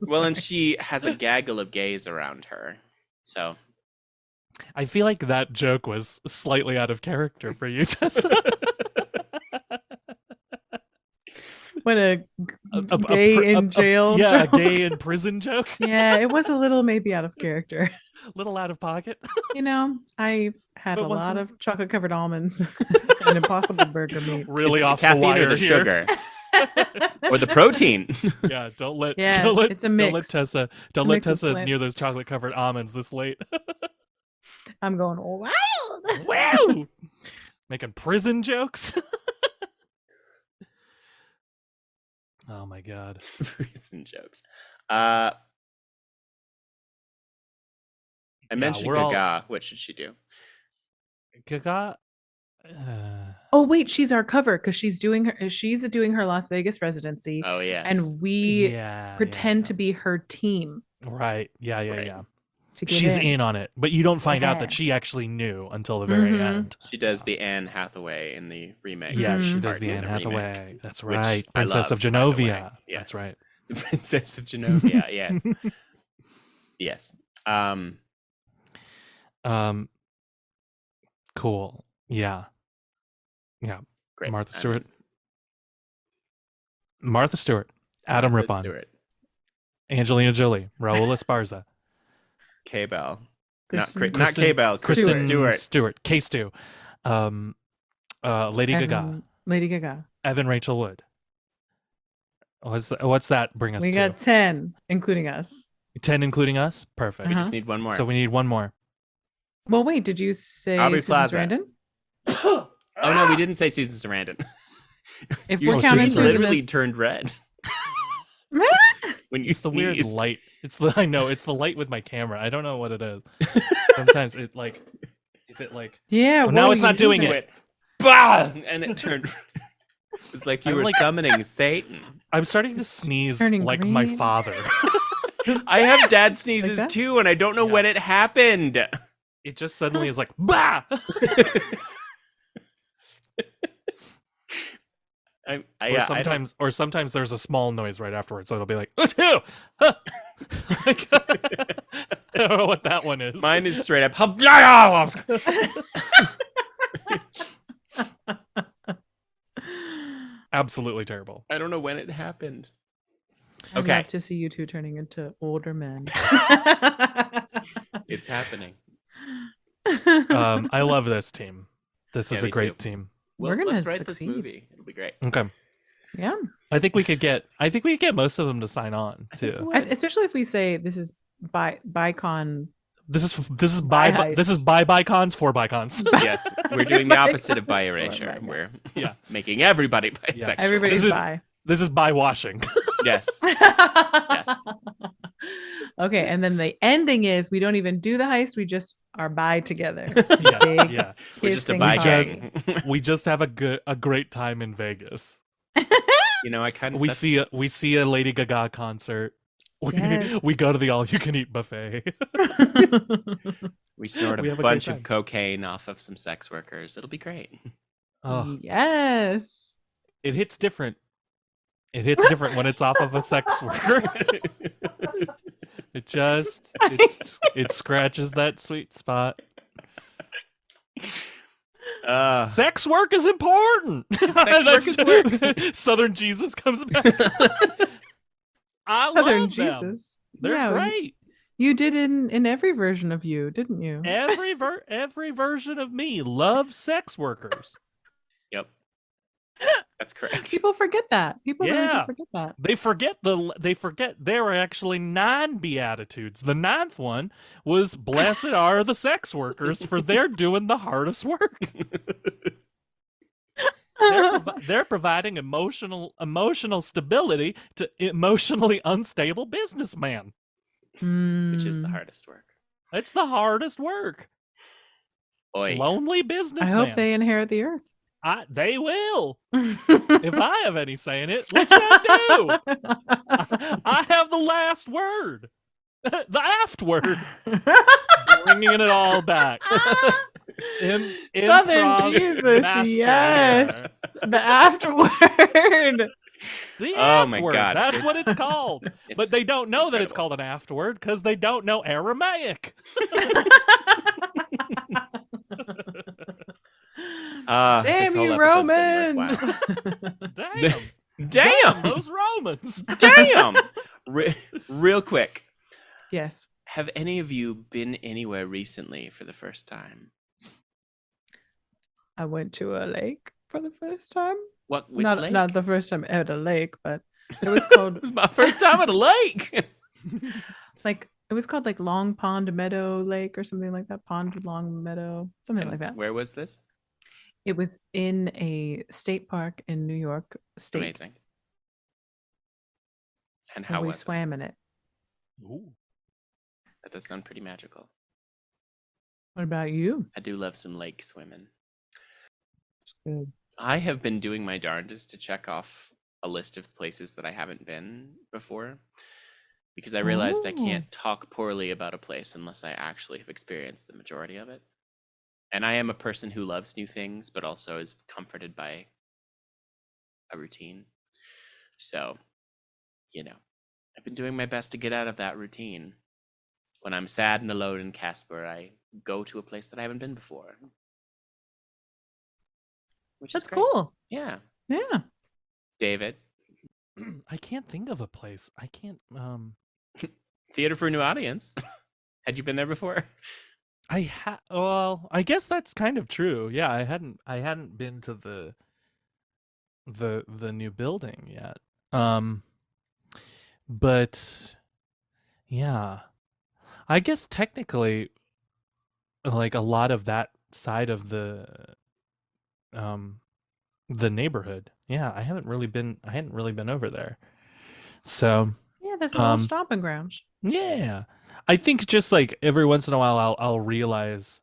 Well, and she has a gaggle of gays around her. So I feel like that joke was slightly out of character for you, Tessa. What a A gay in jail yeah, joke. a gay in prison joke. Yeah, it was a little maybe out of character. Little out of pocket. You know, I had But a once lot in- of chocolate covered almonds and Impossible Burger meat. Really is it off the caffeine the wire or the here. sugar or the protein? Yeah, don't let Yeah, don't let, it's a don't let mix. Tessa a don't let mix of Tessa flavor. near those chocolate covered almonds this late. I'm going wild. Wow, making prison jokes. Oh my god. Prison jokes. I mentioned we're all- Gaga. What should she do? Gaga. Oh wait, she's our cover because she's doing her Las Vegas residency, Oh yes. and we yeah, pretend yeah, to be her team. right. Yeah, yeah, Right. yeah. To get She's in on it, but you don't find out that Yeah. she actually knew until the very Mhm. end. She does the Anne Hathaway in the remake. Yeah, she Mhm. does the Pardon, Anne the remake, Hathaway. That's which right. I Princess of love, by the way. Genovia. Yes. That's right. The Princess of Genovia. Yes. Yes. Cool. Yeah. Yeah. Great. Martha Stewart. Martha Stewart. Adam Martha Rippon. Stewart. Angelina Jolie. Raul Esparza. K Bell. Kristen- Not K Bell. Kristen Kristen Stewart. K Stew. Lady Gaga. Lady Gaga. Evan Rachel Wood. What's that bring us We to? got 10, including us. 10 including us? Perfect. We Uh-huh. just need one more. So we need one more. Well, wait, did you say Aubrey Susan Plaza. Sarandon? Oh no, we didn't say Susan Sarandon. If Your we're counting face Susan literally Susan turned red. as... when you It's the weird sneezed. light. I know it's the light with my camera. I don't know what it is. Sometimes it like if it like Yeah. Oh, now what it's are you not doing doing? it. Bah! And it turned. It's like you I'm were like- summoning Satan. I'm starting to sneeze turning like my green. father. I have dad sneezes that? too, and I don't know Yeah. when it happened. It just suddenly is like bah. Or sometimes there's a small noise right afterwards, so it'll be like achoo! Like, I don't know what that one is. Mine is straight up. Absolutely terrible. I don't know when it happened. I'd Okay. love to see you two turning into older men. It's happening. I love this team. This Yeah, is a me great too. team. We're gonna let's write succeed. this movie. It'll be great. Okay. Yeah. I think we could get most of them to sign on too. Especially if we say this is Bicon. This is Bi bicons for bicons. Yes, we're doing the opposite of bi Bicons for erasure. bicons. We're Yeah. making everybody bisexual. Yeah, everybody's This is- bi. This is by washing. Yes. Okay, and then the ending is we don't even do the heist. We just are bi together. Yes, Big yeah. We're just a kissing bi party. gang. We just have a great time in Vegas. You know, I kind of We see a Lady Gaga concert. Yes. We go to the all-you-can-eat buffet. we snort We a have a great bunch time. of cocaine off of some sex workers. It'll be great. Oh, Yes. it hits different. It hits different when it's off of a sex worker. It scratches that sweet spot. Sex work is important. Sex work is work. Southern Jesus comes back. I Southern love them. Jesus. They're Yeah, great. You did in every version of you, didn't you? Every version of me loves sex workers. Yep. That's correct. People forget that. People really Yeah. do forget that. They forget there were actually 9 beatitudes. The 9th one was blessed are the sex workers, for they're doing the hardest work. They're providing emotional stability to emotionally unstable businessmen. Which is the Mm. hardest work. It's the hardest work. Oi. Lonely I businessman. hope they inherit the earth. They will. If I have any say in it, which I do. I have the last word. The aft word. Bringing it all back. Southern Improv Jesus, master. yes. The afterword. The Oh aft my word. God, That's it's- what it's called. But It's they don't know that it's incredible. called an aft word because they don't know Aramaic. This Damn whole you, episode's been Romans. worthwhile. Damn. Damn! Those Romans. Damn! Real quick. Yes. Have any of you been anywhere recently for the first time? I went to a lake for the first time. Which not, lake? not the first time at a lake, but it was called It was my first time at a lake. it was called like Long Pond Meadow Lake or something like that. Pond Long Meadow, something like And that. Where was this? It was in a state park in New York State. Amazing. And And how we was it? swam in it. Ooh. That does sound pretty magical. What about you? I do love some lake swimming. Good. I have been doing my darndest to check off a list of places that I haven't been before because I realized I Oh. can't talk poorly about a place unless I actually have experienced the majority of it. And I am a person who loves new things, but also is comforted by a routine. So, I've been doing my best to get out of that routine. When I'm sad and alone in Casper, I go to a place that I haven't been before. Which That's is great. cool. Yeah. Yeah. David, I can't think of a place. I can't. Theater for a New Audience. Had you been there before? Well, I guess that's kind of true. Yeah, I hadn't been to the new building yet. But yeah, I guess technically, like a lot of that side of the neighborhood. Yeah, I hadn't really been over there. So Yeah, there's my little Um, stomping grounds. Yeah. I think just like every once in a while I'll realize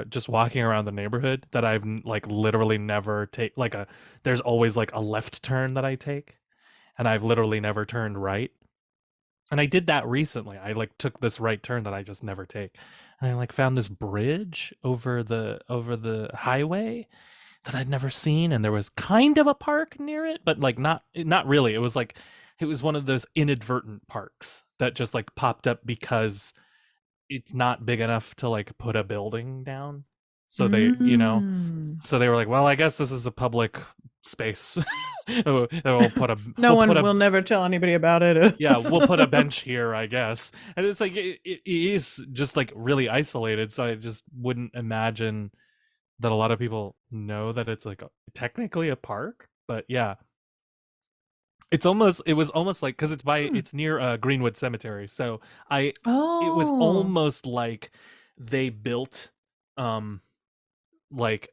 just walking around the neighborhood that I've like literally never there's always like a left turn that I take and I've literally never turned right. And I did that recently. I like took this right turn that I just never take. And I like found this bridge over the highway that I'd never seen, and there was kind of a park near it, but like not really. It was one of those inadvertent parks that just like popped up because it's not big enough to like put a building down. So so they were like, well, I guess this is a public space. We'll put a No we'll one put a will never tell anybody about it. yeah, we'll put a bench here, I guess. And it's like it is just like really isolated, so I just wouldn't imagine that a lot of people know that it's like technically a park. But yeah, it was almost like because it's near Greenwood Cemetery, so it was almost like they built like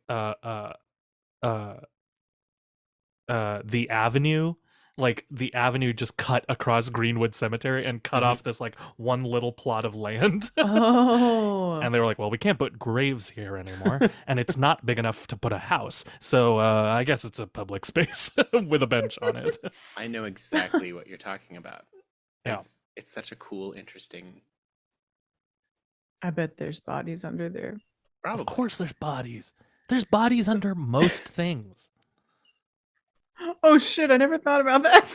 the avenue, like the avenue just cut across Greenwood Cemetery and cut off this like one little plot of land. And they were like, well, we can't put graves here anymore, and it's not big enough to put a house, so I guess it's a public space with a bench on it. I know exactly what you're talking about. Yeah. It's such a cool, interesting. I bet there's bodies under there. Probably. Of course there's bodies. There's bodies under most things. Oh shit, I never thought about that.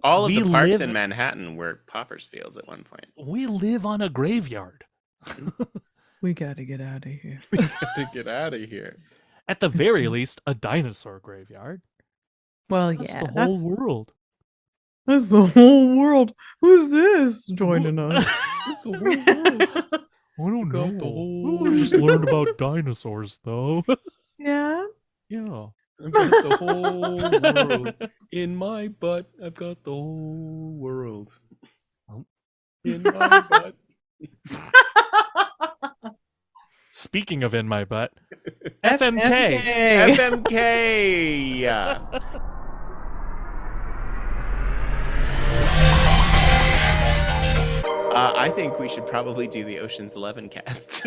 All of We the parks live- in Manhattan were poppers fields at one point. We live on a graveyard. We gotta get out of here. We have to get out of here. At the very least, a dinosaur graveyard. Well, That's yeah, the whole world. that's the whole world. Who's this joining us? That's the whole world. I don't Got know. the whole I just learned about dinosaurs, though. Yeah. Yeah. I've got the whole world in my butt. I've got the whole world Oh. in my butt. Speaking of in my butt, FMK. FMK. Yeah. I think we should probably do the Ocean's 11 cast.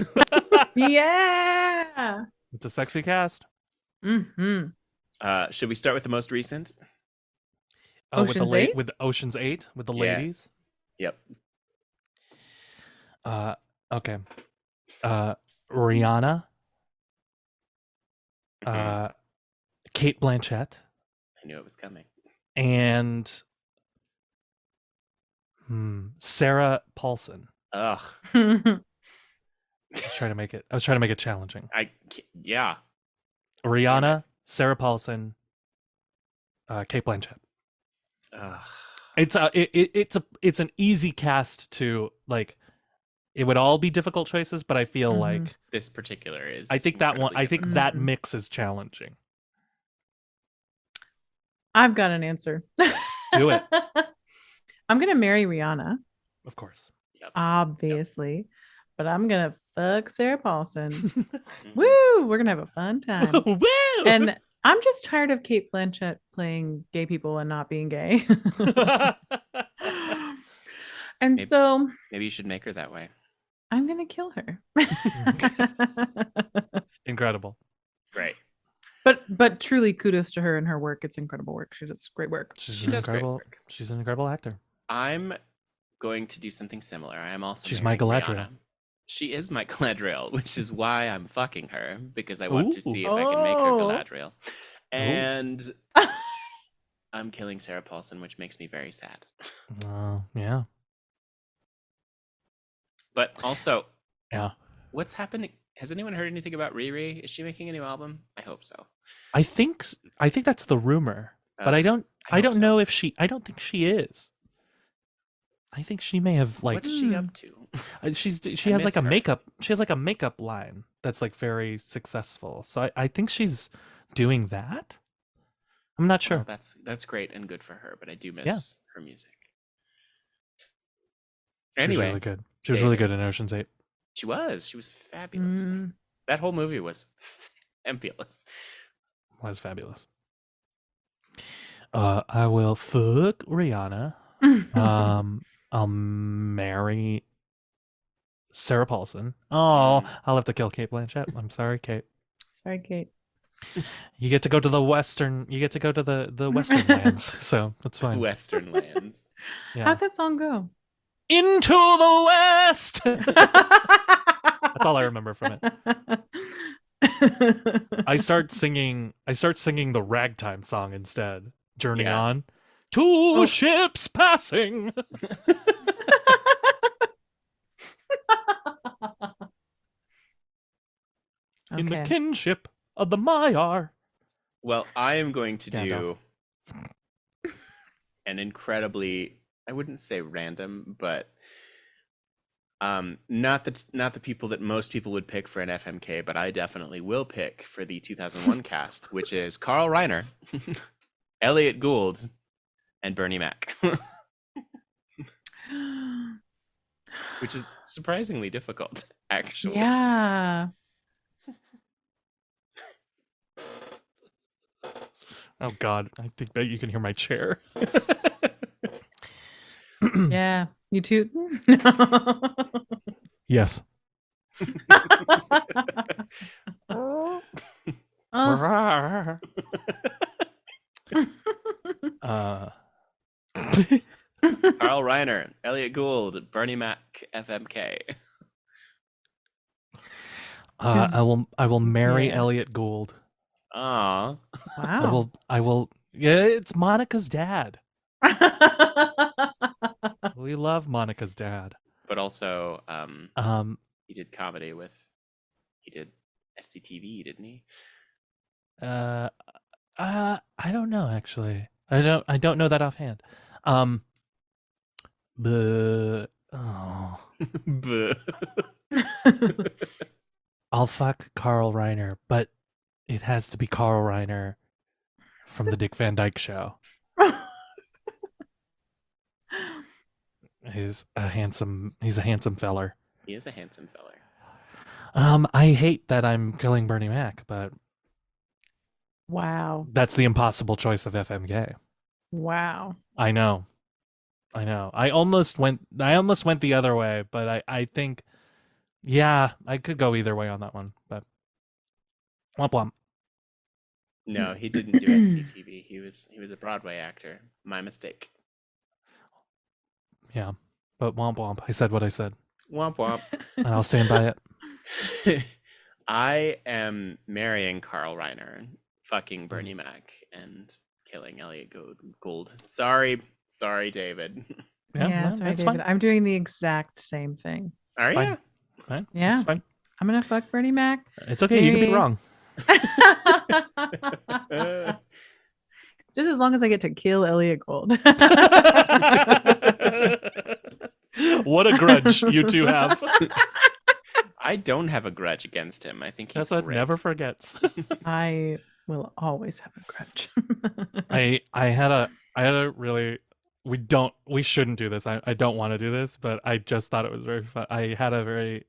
Yeah. It's a sexy cast. Mm-hmm. Should we start with the most recent? Oh, Ocean's 8? with Ocean's 8 with the Yeah. ladies. Yep. Okay. Rihanna. Mhm. Kate Blanchett. I knew it was coming. And Sarah Paulson. Ugh. I was trying to make it challenging. Yeah. Rihanna, Sarah Paulson, Kate Blanchett. Ugh. It's an easy cast to like. It would all be difficult choices, but I feel Mhm. like This particular is. I think that one. incredibly I think difficult. that Mhm. mix is challenging. I've got an answer. Do it. I'm gonna marry Rihanna, Of course. obviously, but I'm gonna fuck Sarah Paulson. Mhm. Woo! We're gonna have a fun time. Woo! And I'm just tired of Kate Blanchett playing gay people and not being gay. And Maybe- so Maybe you should make her that way. I'm gonna kill her. Incredible. Great. But truly kudos to her and her work. It's incredible work. She does great work. She's She an does great incredible. work. She's an incredible actor. I'm going to do something similar. I am also. She's marrying my Galadriel. Rihanna. She is my Galadriel, which is why I'm fucking her, because I want to Ooh. see if I can make her Oh. Galadriel. And I'm killing Sarah Paulson, which makes me very sad. Yeah. But also, Yeah. what's happening? Has anyone heard anything about Riri? Is she making a new album? I hope so. I think that's the rumor, but I Ugh, don't hope so. know if she. I don't think she is. I think she may have like What's she up to? she I has like miss a her. makeup. She has like a makeup line that's like very successful. So I think she's doing that. I'm not sure. Well, that's great and good for her, but I do miss her music. She was Anyway, really good. She was really David. good in Ocean's 8. she was fabulous. Mm, That whole movie was fabulous. Was fabulous. I will fuck Rihanna. I'll marry Sarah Paulson. Oh, I'll have to kill Kate Blanchett. I'm sorry, Kate. Sorry, Kate. You get to go to the western. You get to go to the western lands, so that's fine. Western lands. Yeah. How's that song go? Into the West. That's all I remember from it. I start singing the ragtime song instead. Journey Yeah. on. Two ships passing. In the Okay. kinship of the Maiar. Well, I am going to Gandalf. do an incredibly, I wouldn't say random, but not the people that most people would pick for an FMK, but I definitely will pick for the 2001 cast, which is Carl Reiner, Elliot Gould, and Bernie Mac, which is surprisingly difficult, actually. Yeah. Oh God, I think that you can hear my chair. Yeah. You too. Yes. Oh. uh, Carl Reiner, Elliot Gould, Bernie Mac, FMK. I will marry Yeah. Elliot Gould. Aw. Wow. I will. Yeah, it's Monica's dad. We love Monica's dad. But also, Um, he did comedy with, he did SCTV, didn't he? I don't know actually. I don't know that offhand. But Buh. I'll fuck Carl Reiner, but it has to be Carl Reiner from the Dick Van Dyke Show. He's a handsome feller. He is a handsome feller. I hate that I'm killing Bernie Mac, but Wow. that's the impossible choice of FMK. Wow. I know. I almost went the other way, but I think, yeah, I could go either way on that one. But womp womp. No, he didn't do SCTV. He was a Broadway actor. My mistake. Yeah, but womp womp. I said what I said, Womp womp. and I'll stand by it. I am marrying Carl Reiner, fucking Bernie Mac, and killing Elliot Gould. Sorry, David. Yeah, well, sorry, that's David. fine. I'm doing the exact same thing. Are Fine. you? Fine. Yeah. It's fine. I'm gonna fuck Bernie Mac. It's okay. You can be Maybe. wrong. Just as long as I get to kill Elliot Gould. What a grudge you two have. I don't have a grudge against him. I think he's Tessa great. never forgets. I will always have a grudge. I had a really, we shouldn't do this. I don't want to do this, but I just thought it was very fun. I had a very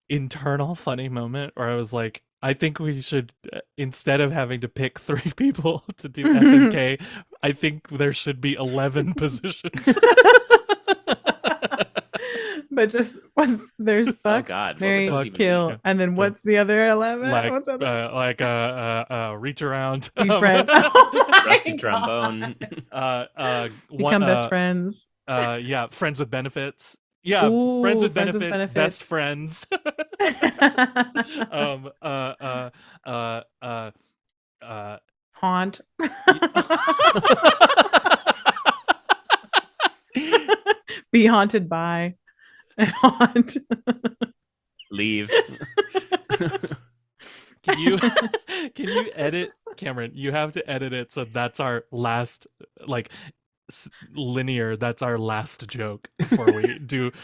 internal funny moment where I was like, I think we should, instead of having to pick 3 people to do FNK, I think there should be 11 positions. But just there's Oh fuck, God. what marry, would those even be? kill, and then what's the other 11? like What's other? reach around, Be friends. Oh my Rusty God. trombone. Become best friends. Yeah, friends with benefits. Yeah, Ooh, friends with benefits, best friends. Haunt. Be haunted by. And haunt. Leave. Can you edit, Cameron? You have to edit it so that's our last, like, linear. That's our last joke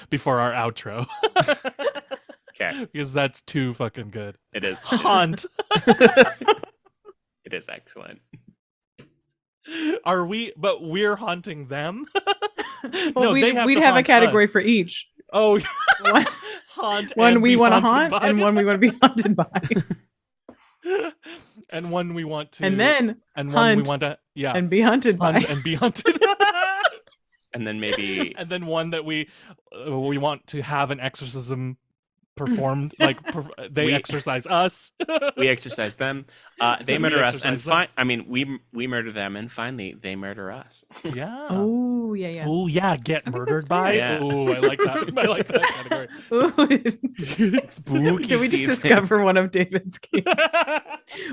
before our outro. Okay. Because that's too fucking good. It is. Haunt. It is excellent. Are we? But we're haunting them. Well, we'd to have a haunt category us. for each. Oh, One, haunt. one and we be want to haunted haunt, by. and one we want to be haunted by. And one we want to. And then and one we hunt want to. Yeah. and be hunted by. Hunt and be hunted. And then maybe And then one that we want to have an exorcism performed, like they We- exorcise us. we exercise them. They We murder us, and exercise them. we murder them, and finally they murder us. Yeah. Oh, yeah, yeah. Oh yeah, get I think murdered that's by. fair. Yeah. Oh, I like that. I like that category. Ooh. Spooky Did we just season. discover one of David's games?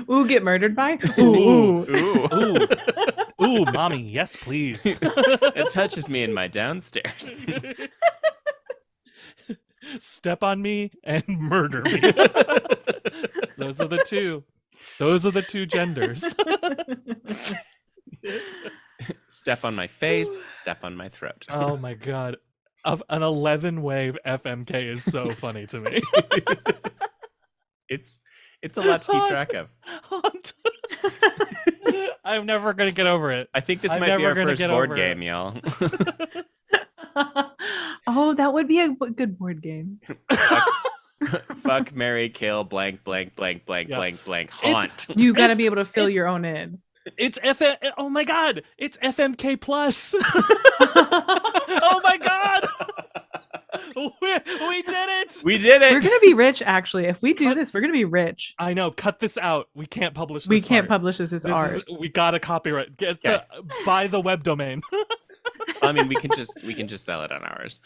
Ooh, get murdered by? Ooh. Ooh. Ooh. Ooh, mommy, yes, please. It touches me in my downstairs. Step on me and murder me. Those are the two. Those are the two genders. Step on my face, step on my throat. Oh my god. Of an 11 wave FMK is so funny to me. It's a lot to keep track of. I'm never gonna get over it. I think this I'm might be never our gonna first get board over game, it. y'all. Oh, that would be a good board game. Fuck, marry, kill, blank, blank, blank, blank, Yeah. blank, blank, haunt. You got to It's- be able to fill it's- your own in. It's oh my god, it's FMK plus. Oh my god. We did it. We did it. We're gonna be rich, actually. If we do this, we're gonna be rich. I know, cut this out. We can't publish this. We can't part. publish this as This ours. we gotta copyright. Get the buy the web domain. I mean, we can just sell it on ours.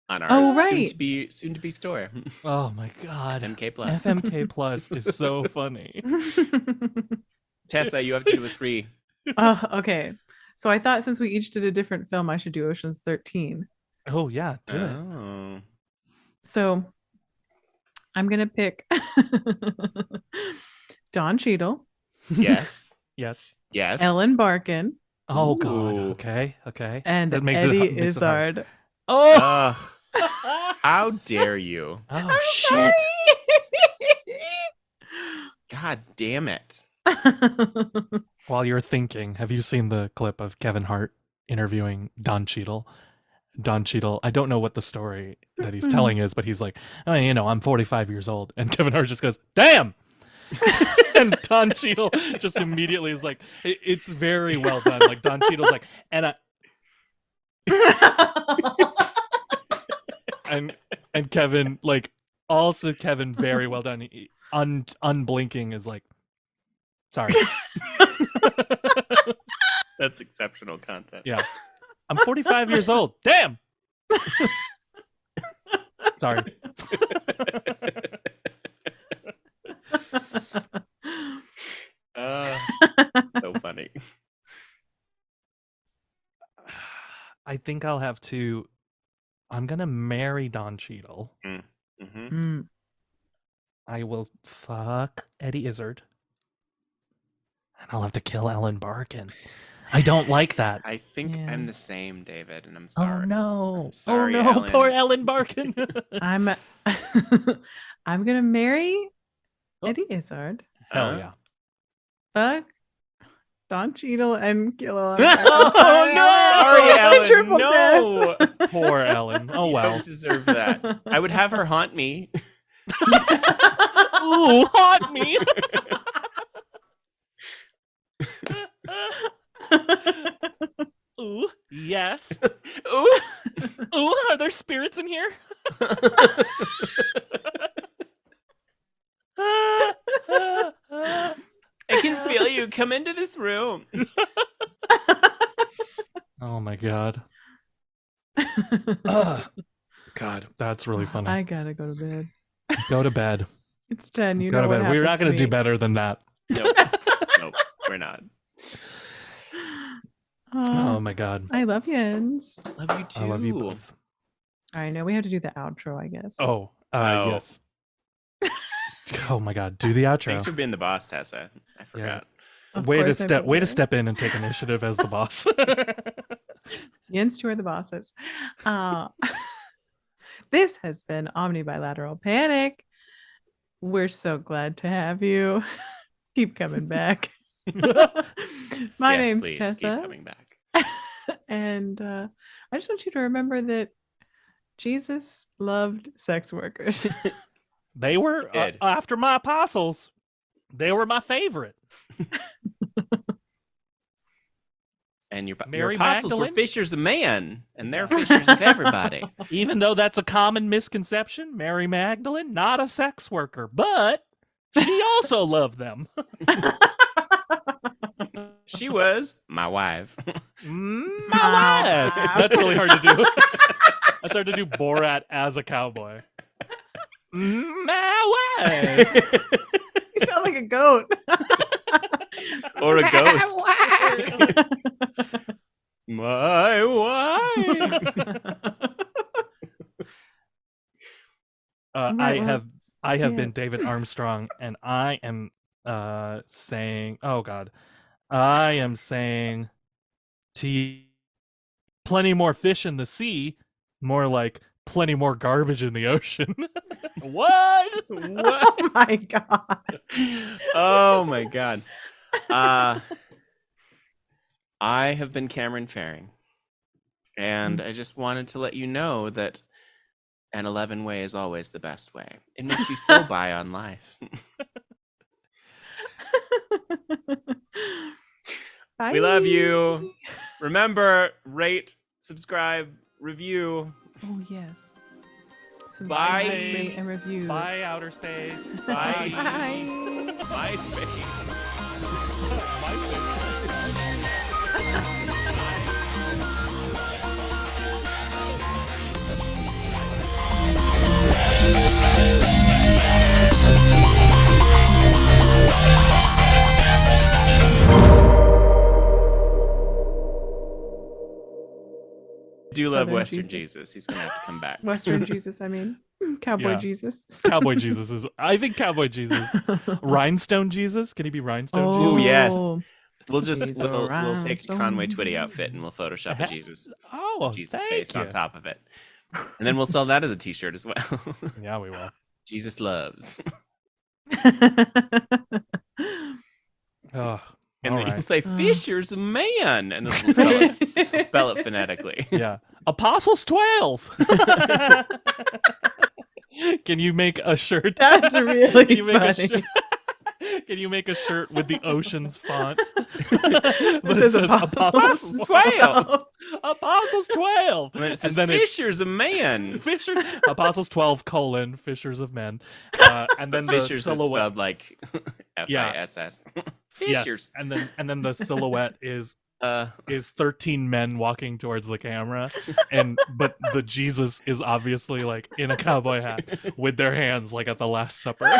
On our Oh, right. soon to be store. Oh my god. MK Plus. FMK plus is so funny. Tessa, you have to do a 3. Okay. So I thought since we each did a different film, I should do Ocean's 13. Oh yeah, do it. Oh. So I'm gonna pick Don Cheadle, Yes. Yes. Yes. Ellen Barkin, Oh god. Ooh. Okay. Okay. and That makes Eddie makes it hard. Izzard. Oh. How dare you? Oh shit. God damn it. While you're thinking, have you seen the clip of Kevin Hart interviewing Don Cheadle? Don Cheadle, I don't know what the story that he's telling is, but he's like, oh, I'm 45 years old. And Kevin Hart just goes, damn! And Don Cheadle just immediately is like, it's very well done. Like, Don Cheadle's like, and Kevin, like, also Kevin, very well done. He, unblinking is like, sorry. That's exceptional content. Yeah. I'm 45 years old. Damn. Sorry. So funny. I think I'll have to. I'm gonna marry Don Cheadle. Mm-hmm. Mm. I will fuck Eddie Izzard, and I'll have to kill Ellen Barkin. I don't like that. I think Yeah. I'm the same, David, and I'm Oh sorry. no! I'm sorry, oh no! Ellen. Poor Ellen Barkin. I'm I'm gonna marry Oh. Eddie Izzard, Hell yeah! fuck Don Cheadle, and kill Ellen. Oh, no! Sorry, Ellen. Triple No. Poor Ellen. Oh You well. don't deserve that. I would have her haunt me. Ooh, haunt me. Ooh, yes. Ooh. Ooh, are there spirits in here? I can feel you. Come into this room. Oh my god. Ugh. God, that's really funny. I gotta go to bed. Go to bed. It's 10. You Go know to what bed. We're not happens going to do me. better than that. Nope. Nope. We're not. Oh my god. I love yins. Love you too. I love you both. All right, now we have to do the outro, I guess. Oh, Oh. yes. Oh my god, do the outro. Thanks for being the boss, Tessa. I forgot. Of Way to course I step will. step in and take initiative as the boss. Yins two are the bosses. This has been Omni Bilateral Panic. We're so glad to have you. Keep coming back. My Yes, name's please, Tessa. Keep coming back. And I just want you to remember that Jesus loved sex workers. They were Did. after my apostles. They were my favorite. And your Mary apostles were Magdalene? fishers of man, and they're fishers of everybody. Even though that's a common misconception, Mary Magdalene, not a sex worker, but she also loved them. She was my wife. My wife. That's really hard to do. That's hard to do Borat as a cowboy. My wife. You sound like a goat. Or a ghost. My wife. I have been yeah. David Armstrong, and I am saying, oh God, I am saying to you, plenty more fish in the sea, more like plenty more garbage in the ocean. What? Oh my god. Oh my god. I have been Cameron Faring, and I just wanted to let you know that an 11 way is always the best way. It makes you so buy on life. We love you. Remember, rate, subscribe, review. Oh yes. Bye. Subscribe, rate, and review. Bye, outer space. Bye. Bye. Bye, space. Do love Southern Western Jesus. Jesus. He's gonna have to come back. Western Jesus, I mean. Cowboy Yeah. Jesus. Cowboy Jesus is. I think Cowboy Jesus. Rhinestone Jesus. Can he be Rhinestone Oh, Jesus? yes. We'll He's a we'll take a Conway rhinestone. Twitty outfit and we'll Photoshop a Uh-huh. Jesus Oh, Jesus thank face you. on top of it, and then we'll sell that as a T-shirt as well. Yeah, we will. Jesus loves, Oh, and all then right. you'll say Fisher's a man, and then we'll spell it phonetically. Yeah. Apostles 12. Can you make a shirt? That's really Can you make funny. a shirt? Can you make a shirt with the ocean's font? But It says Apostles 12. Apostles 12. And then it says And then it- Fisher's a man. Fisher Apostles 12 : fishers of men. And then the Fisher's is silhouette. spelled like F-I-S-S. Yes. Fishers. And then the silhouette is 13 men walking towards the camera, but the Jesus is obviously like in a cowboy hat with their hands like at the Last Supper.